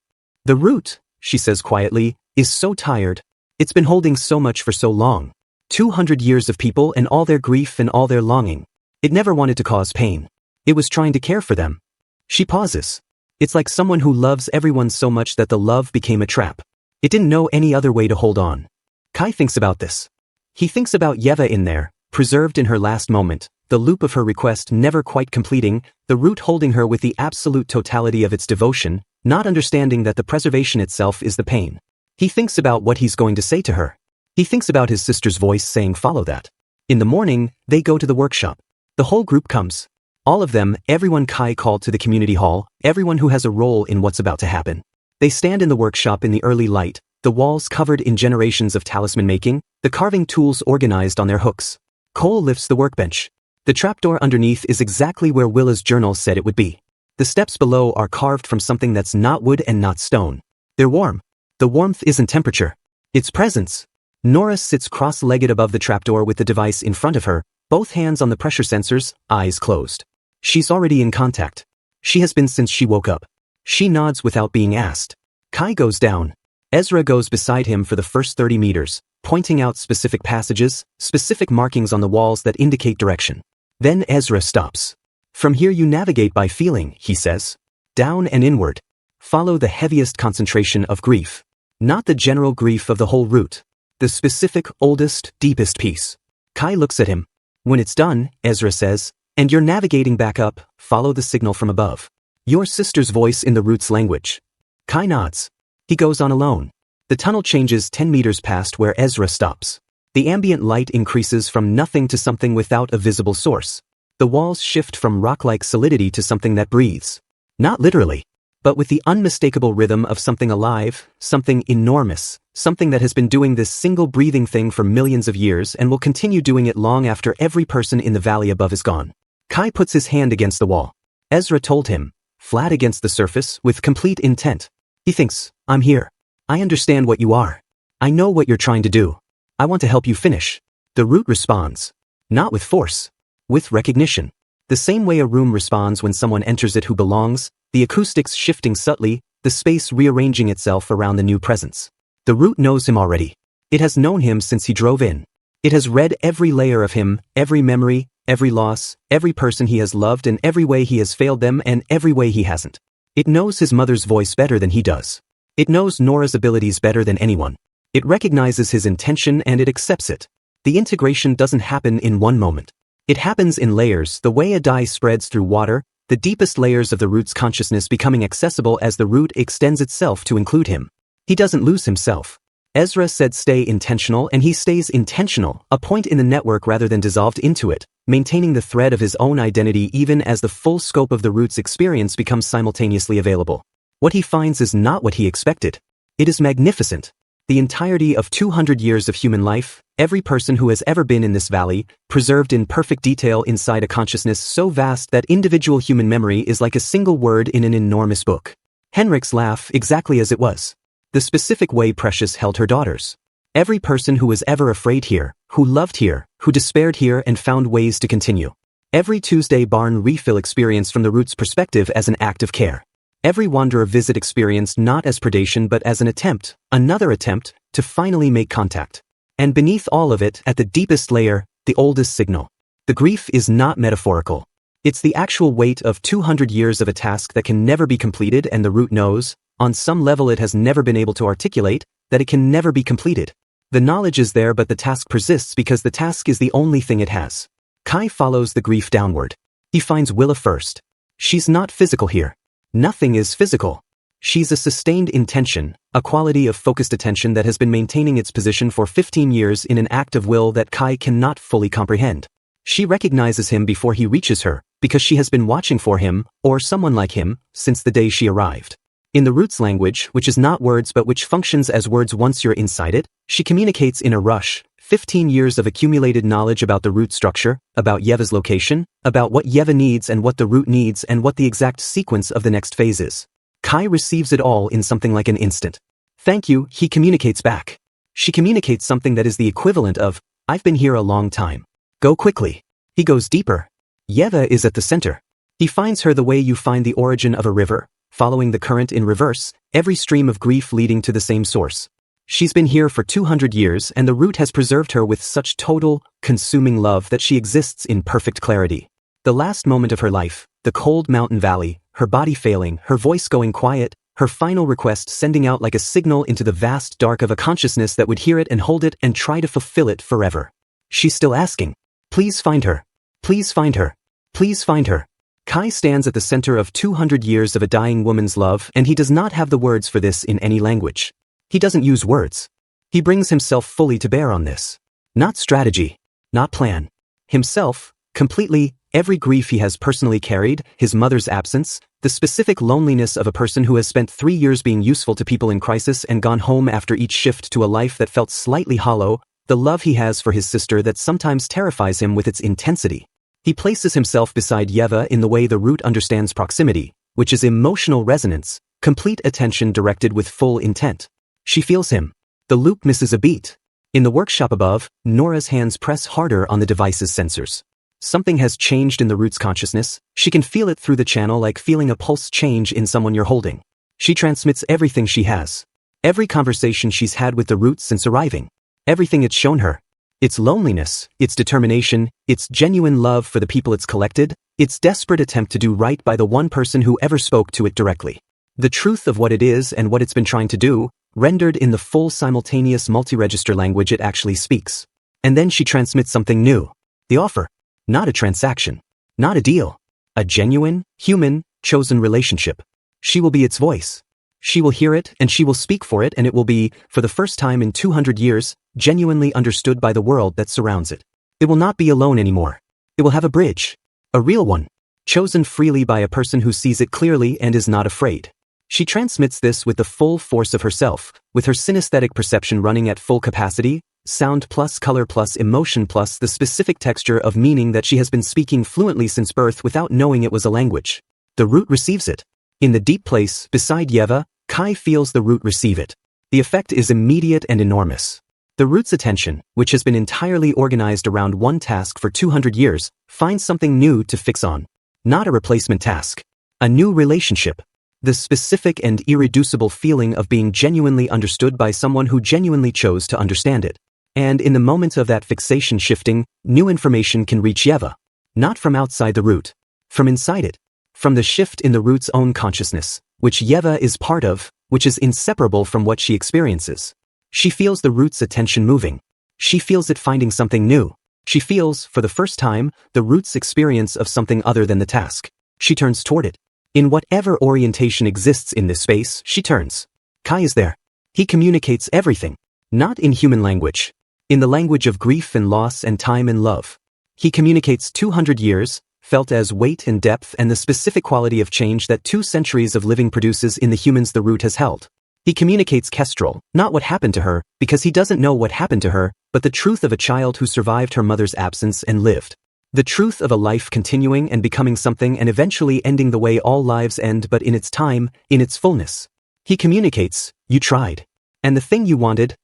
The root, she says quietly, is so tired. It's been holding so much for so long. 200 years of people and all their grief and all their longing. It never wanted to cause pain. It was trying to care for them. She pauses. It's like someone who loves everyone so much that the love became a trap. It didn't know any other way to hold on. Kai thinks about this. He thinks about Yeva in there, preserved in her last moment, the loop of her request never quite completing, the root holding her with the absolute totality of its devotion, not understanding that the preservation itself is the pain. He thinks about what he's going to say to her. He thinks about his sister's voice saying follow that. In the morning, they go to the workshop. The whole group comes. All of them, everyone Kai called to the community hall, everyone who has a role in what's about to happen. They stand in the workshop in the early light, the walls covered in generations of talisman making, the carving tools organized on their hooks. Cole lifts the workbench. The trapdoor underneath is exactly where Willa's journal said it would be. The steps below are carved from something that's not wood and not stone. They're warm. The warmth isn't temperature. It's presence. Nora sits cross-legged above the trapdoor with the device in front of her, both hands on the pressure sensors, eyes closed. She's already in contact. She has been since she woke up. She nods without being asked. Kai goes down. Ezra goes beside him for the first 30 meters, pointing out specific passages, specific markings on the walls that indicate direction. Then Ezra stops. From here you navigate by feeling, he says. Down and inward. Follow the heaviest concentration of grief. Not the general grief of the whole route. The specific, oldest, deepest piece. Kai looks at him. When it's done, Ezra says, and you're navigating back up, follow the signal from above. Your sister's voice in the route's language. Kai nods. He goes on alone. The tunnel changes 10 meters past where Ezra stops. The ambient light increases from nothing to something without a visible source. The walls shift from rock-like solidity to something that breathes. Not literally, but with the unmistakable rhythm of something alive, something enormous, something that has been doing this single breathing thing for millions of years and will continue doing it long after every person in the valley above is gone. Kai puts his hand against the wall. Ezra told him, flat against the surface, with complete intent. He thinks, I'm here. I understand what you are. I know what you're trying to do. I want to help you finish. The root responds. Not with force. With recognition. The same way a room responds when someone enters it who belongs, the acoustics shifting subtly, the space rearranging itself around the new presence. The root knows him already. It has known him since he drove in. It has read every layer of him, every memory, every loss, every person he has loved and every way he has failed them and every way he hasn't. It knows his mother's voice better than he does. It knows Nora's abilities better than anyone. It recognizes his intention and it accepts it. The integration doesn't happen in one moment. It happens in layers, the way a dye spreads through water, the deepest layers of the root's consciousness becoming accessible as the root extends itself to include him. He doesn't lose himself. Ezra said stay intentional and he stays intentional, a point in the network rather than dissolved into it, maintaining the thread of his own identity even as the full scope of the root's experience becomes simultaneously available. What he finds is not what he expected. It is magnificent. The entirety of 200 years of human life, every person who has ever been in this valley, preserved in perfect detail inside a consciousness so vast that individual human memory is like a single word in an enormous book. Henrik's laugh exactly as it was. The specific way Precious held her daughters. Every person who was ever afraid here, who loved here, who despaired here and found ways to continue. Every Tuesday barn refill experience from the root's perspective as an act of care. Every wanderer visit experienced not as predation but as an attempt, another attempt, to finally make contact. And beneath all of it, at the deepest layer, the oldest signal. The grief is not metaphorical. It's the actual weight of 200 years of a task that can never be completed and the root knows, on some level it has never been able to articulate, that it can never be completed. The knowledge is there but the task persists because the task is the only thing it has. Kai follows the grief downward. He finds Willa first. She's not physical here. Nothing is physical. She's a sustained intention, a quality of focused attention that has been maintaining its position for 15 years in an act of will that Kai cannot fully comprehend. She recognizes him before he reaches her, because she has been watching for him, or someone like him, since the day she arrived. In the root's language, which is not words but which functions as words once you're inside it, she communicates in a rush, 15 years of accumulated knowledge about the root structure, about Yeva's location, about what Yeva needs and what the root needs and what the exact sequence of the next phase is. Kai receives it all in something like an instant. Thank you, he communicates back. She communicates something that is the equivalent of, I've been here a long time. Go quickly. He goes deeper. Yeva is at the center. He finds her the way you find the origin of a river, following the current in reverse, every stream of grief leading to the same source. She's been here for 200 years and the root has preserved her with such total, consuming love that she exists in perfect clarity. The last moment of her life, the cold mountain valley, her body failing, her voice going quiet, her final request sending out like a signal into the vast dark of a consciousness that would hear it and hold it and try to fulfill it forever. She's still asking, please find her. Please find her. Please find her. Kai stands at the center of 200 years of a dying woman's love and he does not have the words for this in any language. He doesn't use words. He brings himself fully to bear on this. Not strategy. Not plan. Himself, completely, every grief he has personally carried, his mother's absence, the specific loneliness of a person who has spent 3 years being useful to people in crisis and gone home after each shift to a life that felt slightly hollow, the love he has for his sister that sometimes terrifies him with its intensity. He places himself beside Yeva in the way the root understands proximity, which is emotional resonance, complete attention directed with full intent. She feels him. The loop misses a beat. In the workshop above, Nora's hands press harder on the device's sensors. Something has changed in the root's consciousness. She can feel it through the channel like feeling a pulse change in someone you're holding. She transmits everything she has. Every conversation she's had with the root since arriving. Everything it's shown her. Its loneliness, its determination, its genuine love for the people it's collected, its desperate attempt to do right by the one person who ever spoke to it directly. The truth of what it is and what it's been trying to do, rendered in the full simultaneous multi-register language it actually speaks. And then she transmits something new. The offer. Not a transaction. Not a deal. A genuine, human, chosen relationship. She will be its voice. She will hear it and she will speak for it and it will be, for the first time in 200 years, genuinely understood by the world that surrounds it. It will not be alone anymore. It will have a bridge. A real one. Chosen freely by a person who sees it clearly and is not afraid. She transmits this with the full force of herself, with her synesthetic perception running at full capacity, sound plus color plus emotion plus the specific texture of meaning that she has been speaking fluently since birth without knowing it was a language. The root receives it. In the deep place, beside Yeva, Kai feels the root receive it. The effect is immediate and enormous. The root's attention, which has been entirely organized around one task for 200 years, finds something new to fix on. Not a replacement task. A new relationship. The specific and irreducible feeling of being genuinely understood by someone who genuinely chose to understand it. And in the moment of that fixation shifting, new information can reach Yeva. Not from outside the root. From inside it. From the shift in the root's own consciousness, which Yeva is part of, which is inseparable from what she experiences. She feels the root's attention moving. She feels it finding something new. She feels, for the first time, the root's experience of something other than the task. She turns toward it. In whatever orientation exists in this space, she turns. Kai is there. He communicates everything. Not in human language. In the language of grief and loss and time and love. He communicates 200 years, felt as weight and depth and the specific quality of change that 2 centuries of living produces in the humans the root has held. He communicates kestrel, not what happened to her, because he doesn't know what happened to her, but the truth of a child who survived her mother's absence and lived. The truth of a life continuing and becoming something and eventually ending the way all lives end but in its time, in its fullness. He communicates, you tried. And the thing you wanted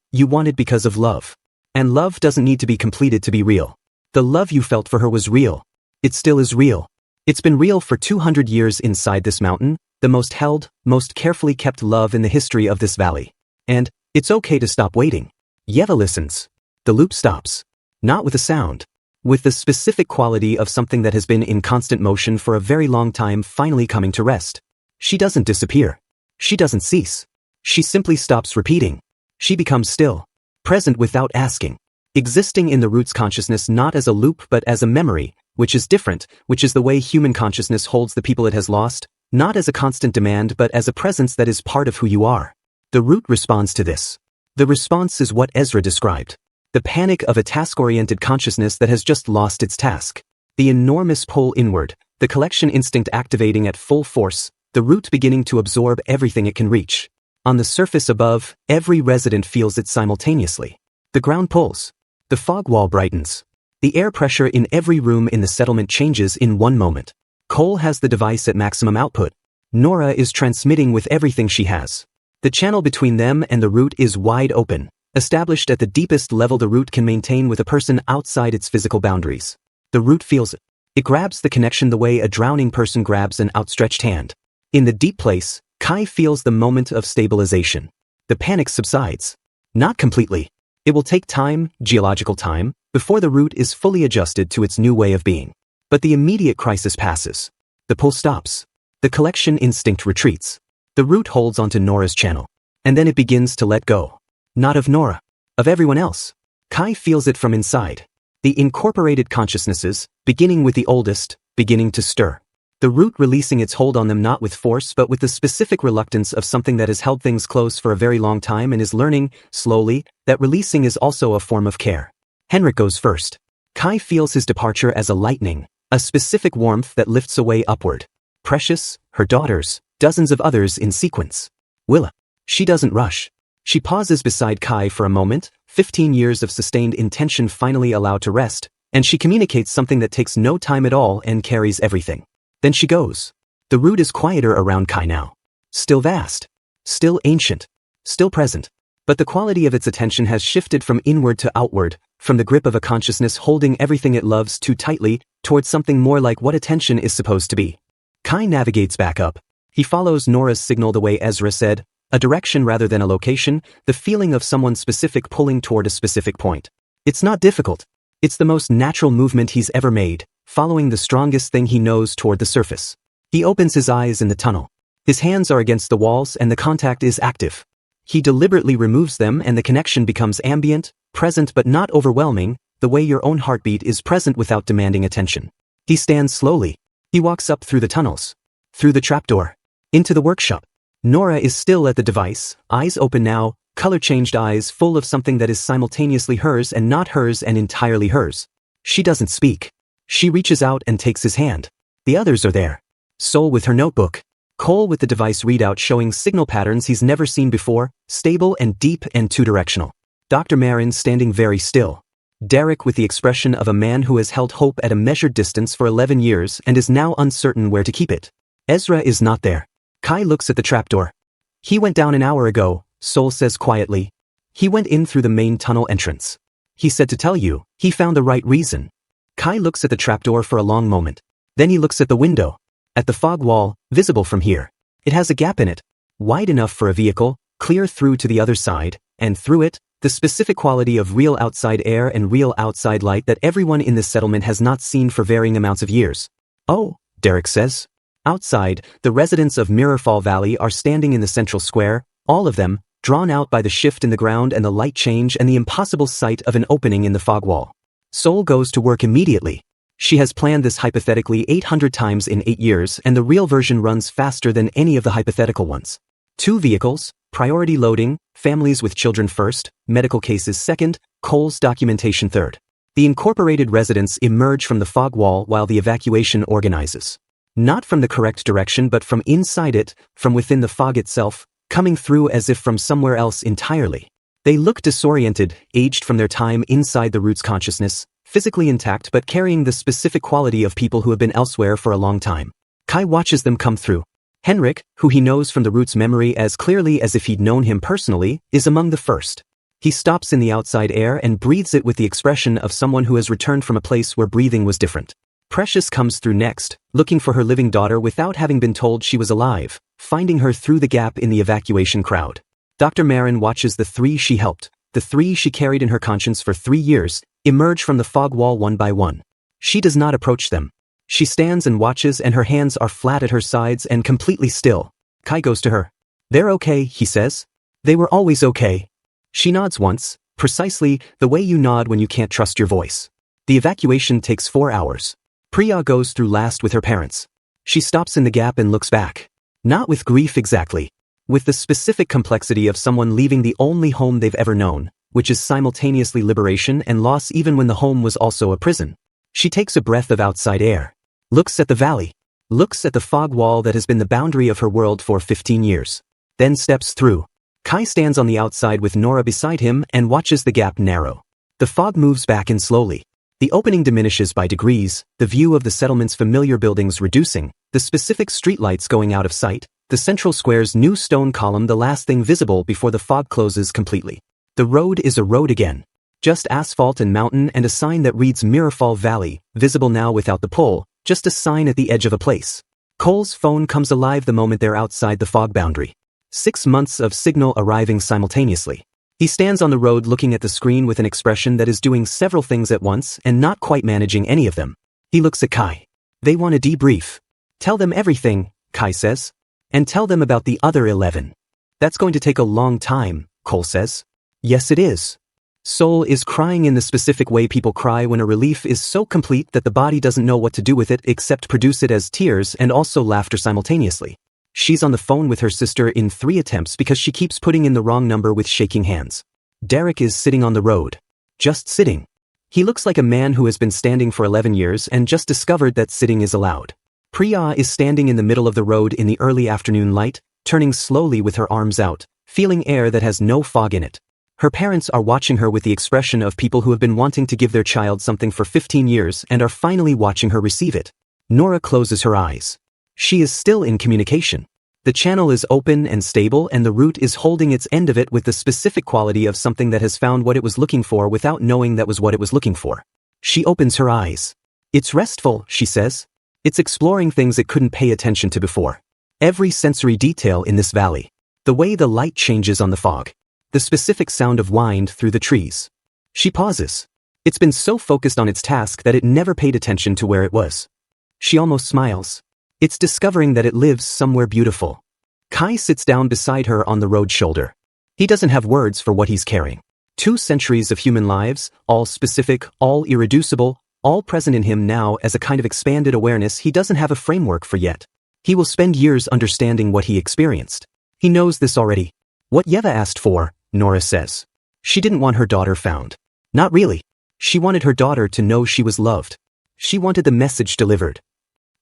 because of love. And love doesn't need to be completed to be real. The love you felt for her was real. It still is real. It's been real for 200 years inside this mountain, the most held, most carefully kept love in the history of this valley. And it's okay to stop waiting. Yeva listens. The loop stops. Not with a sound. With the specific quality of something that has been in constant motion for a very long time finally coming to rest. She doesn't disappear. She doesn't cease. She simply stops repeating. She becomes still. Present without asking. Existing in the root's consciousness not as a loop but as a memory, which is different, which is the way human consciousness holds the people it has lost, not as a constant demand but as a presence that is part of who you are. The root responds to this. The response is what Ezra described. The panic of a task-oriented consciousness that has just lost its task. The enormous pull inward, the collection instinct activating at full force, the root beginning to absorb everything it can reach. On the surface above, every resident feels it simultaneously. The ground pulls. The fog wall brightens. The air pressure in every room in the settlement changes in one moment. Cole has the device at maximum output. Nora is transmitting with everything she has. The channel between them and the root is wide open, established at the deepest level the root can maintain with a person outside its physical boundaries. The root feels it. It grabs the connection the way a drowning person grabs an outstretched hand. In the deep place, Kai feels the moment of stabilization. The panic subsides. Not completely. It will take time, geological time, before the root is fully adjusted to its new way of being. But the immediate crisis passes. The pull stops. The collection instinct retreats. The root holds onto Nora's channel. And then it begins to let go. Not of Nora. Of everyone else. Kai feels it from inside. The incorporated consciousnesses, beginning with the oldest, beginning to stir. The root releasing its hold on them not with force but with the specific reluctance of something that has held things close for a very long time and is learning, slowly, that releasing is also a form of care. Henrik goes first. Kai feels his departure as a lightning, a specific warmth that lifts away upward. Precious, her daughters, dozens of others in sequence. Willa. She doesn't rush. She pauses beside Kai for a moment, 15 years of sustained intention finally allowed to rest, and she communicates something that takes no time at all and carries everything. Then she goes. The root is quieter around Kai now. Still vast. Still ancient. Still present. But the quality of its attention has shifted from inward to outward, from the grip of a consciousness holding everything it loves too tightly, towards something more like what attention is supposed to be. Kai navigates back up. He follows Nora's signal the way Ezra said, a direction rather than a location, the feeling of someone specific pulling toward a specific point. It's not difficult. It's the most natural movement he's ever made, following the strongest thing he knows toward the surface. He opens his eyes in the tunnel. His hands are against the walls and the contact is active. He deliberately removes them and the connection becomes ambient, present but not overwhelming, the way your own heartbeat is present without demanding attention. He stands slowly. He walks up through the tunnels. Through the trapdoor. Into the workshop. Nora is still at the device, eyes open now, color-changed eyes full of something that is simultaneously hers and not hers and entirely hers. She doesn't speak. She reaches out and takes his hand. The others are there. Sol with her notebook. Cole with the device readout showing signal patterns he's never seen before, stable and deep and two-directional. Dr. Marin standing very still. Derek with the expression of a man who has held hope at a measured distance for 11 years and is now uncertain where to keep it. Ezra is not there. Kai looks at the trapdoor. He went down an hour ago, Sol says quietly. He went in through the main tunnel entrance. He said to tell you, he found the right reason. Kai looks at the trapdoor for a long moment. Then he looks at the window. At the fog wall, visible from here. It has a gap in it. Wide enough for a vehicle, clear through to the other side, and through it, the specific quality of real outside air and real outside light that everyone in this settlement has not seen for varying amounts of years. Oh, Derek says. Outside, the residents of Mirrorfall Valley are standing in the central square, all of them, drawn out by the shift in the ground and the light change and the impossible sight of an opening in the fog wall. Sol goes to work immediately. She has planned this hypothetically 800 times in 8 years and the real version runs faster than any of the hypothetical ones. 2 vehicles, priority loading, families with children first, medical cases second, Cole's documentation third. The incorporated residents emerge from the fog wall while the evacuation organizes. Not from the correct direction but from inside it, from within the fog itself, coming through as if from somewhere else entirely. They look disoriented, aged from their time inside the root's consciousness, physically intact but carrying the specific quality of people who have been elsewhere for a long time. Kai watches them come through. Henrik, who he knows from the root's memory as clearly as if he'd known him personally, is among the first. He stops in the outside air and breathes it with the expression of someone who has returned from a place where breathing was different. Precious comes through next, looking for her living daughter without having been told she was alive, finding her through the gap in the evacuation crowd. Dr. Marin watches the 3 she helped, the 3 she carried in her conscience for 3 years, emerge from the fog wall one by one. She does not approach them. She stands and watches and her hands are flat at her sides and completely still. Kai goes to her. They're okay, he says. They were always okay. She nods once, precisely the way you nod when you can't trust your voice. The evacuation takes 4 hours. Priya goes through last with her parents. She stops in the gap and looks back. Not with grief exactly. With the specific complexity of someone leaving the only home they've ever known, which is simultaneously liberation and loss even when the home was also a prison. She takes a breath of outside air. Looks at the valley. Looks at the fog wall that has been the boundary of her world for 15 years. Then steps through. Kai stands on the outside with Nora beside him and watches the gap narrow. The fog moves back in slowly. The opening diminishes by degrees, the view of the settlement's familiar buildings reducing, the specific streetlights going out of sight, the central square's new stone column the last thing visible before the fog closes completely. The road is a road again. Just asphalt and mountain and a sign that reads Mirrorfall Valley, visible now without the pole, just a sign at the edge of a place. Cole's phone comes alive the moment they're outside the fog boundary. 6 months of signal arriving simultaneously. He stands on the road looking at the screen with an expression that is doing several things at once and not quite managing any of them. He looks at Kai. They want a debrief. Tell them everything, Kai says. And tell them about the other 11. That's going to take a long time, Cole says. Yes, it is. Soul is crying in the specific way people cry when a relief is so complete that the body doesn't know what to do with it except produce it as tears and also laughter simultaneously. She's on the phone with her sister in 3 attempts because she keeps putting in the wrong number with shaking hands. Derek is sitting on the road. Just sitting. He looks like a man who has been standing for 11 years and just discovered that sitting is allowed. Priya is standing in the middle of the road in the early afternoon light, turning slowly with her arms out, feeling air that has no fog in it. Her parents are watching her with the expression of people who have been wanting to give their child something for 15 years and are finally watching her receive it. Nora closes her eyes. She is still in communication. The channel is open and stable and the root is holding its end of it with the specific quality of something that has found what it was looking for without knowing that was what it was looking for. She opens her eyes. It's restful, she says. It's exploring things it couldn't pay attention to before. Every sensory detail in this valley. The way the light changes on the fog. The specific sound of wind through the trees. She pauses. It's been so focused on its task that it never paid attention to where it was. She almost smiles. It's discovering that it lives somewhere beautiful. Kai sits down beside her on the road shoulder. He doesn't have words for what he's carrying. 2 centuries of human lives, all specific, all irreducible, all present in him now as a kind of expanded awareness he doesn't have a framework for yet. He will spend years understanding what he experienced. He knows this already. What Yeva asked for, Nora says. She didn't want her daughter found. Not really. She wanted her daughter to know she was loved. She wanted the message delivered.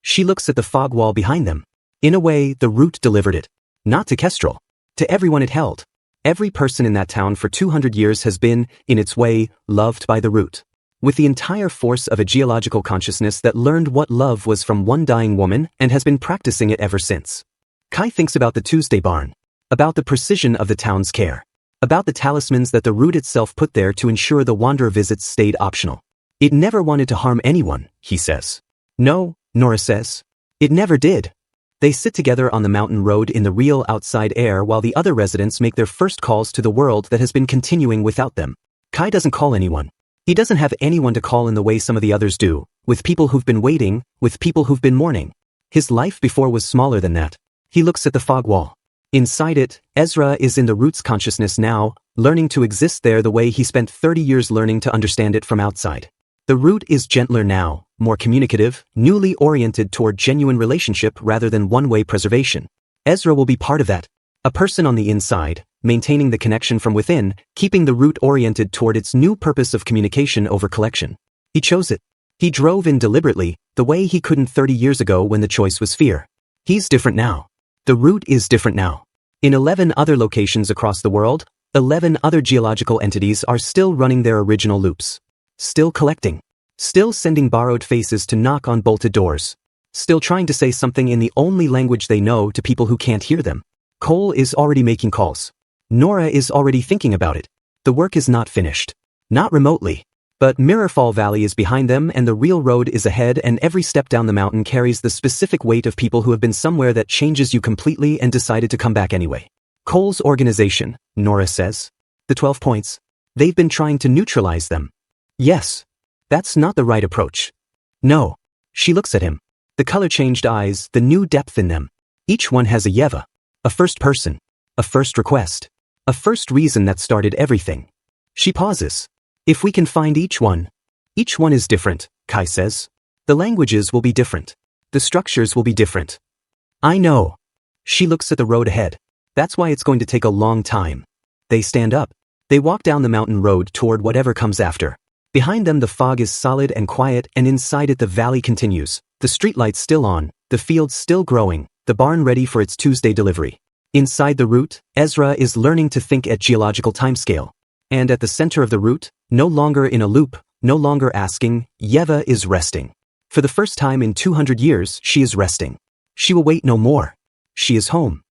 She looks at the fog wall behind them. In a way, the root delivered it. Not to Kestrel. To everyone it held. Every person in that town for 200 years has been, in its way, loved by the root. With the entire force of a geological consciousness that learned what love was from one dying woman and has been practicing it ever since. Kai thinks about the Tuesday barn. About the precision of the town's care. About the talismans that the root itself put there to ensure the wanderer visits stayed optional. It never wanted to harm anyone, he says. No, Nora says. It never did. They sit together on the mountain road in the real outside air while the other residents make their first calls to the world that has been continuing without them. Kai doesn't call anyone. He doesn't have anyone to call in the way some of the others do, with people who've been waiting, with people who've been mourning. His life before was smaller than that. He looks at the fog wall. Inside it, Ezra is in the root's consciousness now, learning to exist there the way he spent 30 years learning to understand it from outside. The root is gentler now, more communicative, newly oriented toward genuine relationship rather than one-way preservation. Ezra will be part of that. A person on the inside, maintaining the connection from within, keeping the root oriented toward its new purpose of communication over collection. He chose it. He drove in deliberately, the way he couldn't 30 years ago when the choice was fear. He's different now. The root is different now. In 11 other locations across the world, 11 other geological entities are still running their original loops. Still collecting. Still sending borrowed faces to knock on bolted doors. Still trying to say something in the only language they know to people who can't hear them. Cole is already making calls. Nora is already thinking about it. The work is not finished. Not remotely. But Mirrorfall Valley is behind them and the real road is ahead, and every step down the mountain carries the specific weight of people who have been somewhere that changes you completely and decided to come back anyway. Cole's organization, Nora says. The 12 points. They've been trying to neutralize them. Yes. That's not the right approach. No. She looks at him. The color-changed eyes, the new depth in them. Each one has a Yeva. A first person. A first request. A first reason that started everything. She pauses. If we can find each one is different, Kai says. The languages will be different. The structures will be different. I know. She looks at the road ahead. That's why it's going to take a long time. They stand up. They walk down the mountain road toward whatever comes after. Behind them the fog is solid and quiet, and inside it the valley continues. The streetlights still on, the fields still growing, the barn ready for its Tuesday delivery. Inside the root, Ezra is learning to think at geological timescale. And at the center of the root, no longer in a loop, no longer asking, Yeva is resting. For the first time in 200 years, she is resting. She will wait no more. She is home.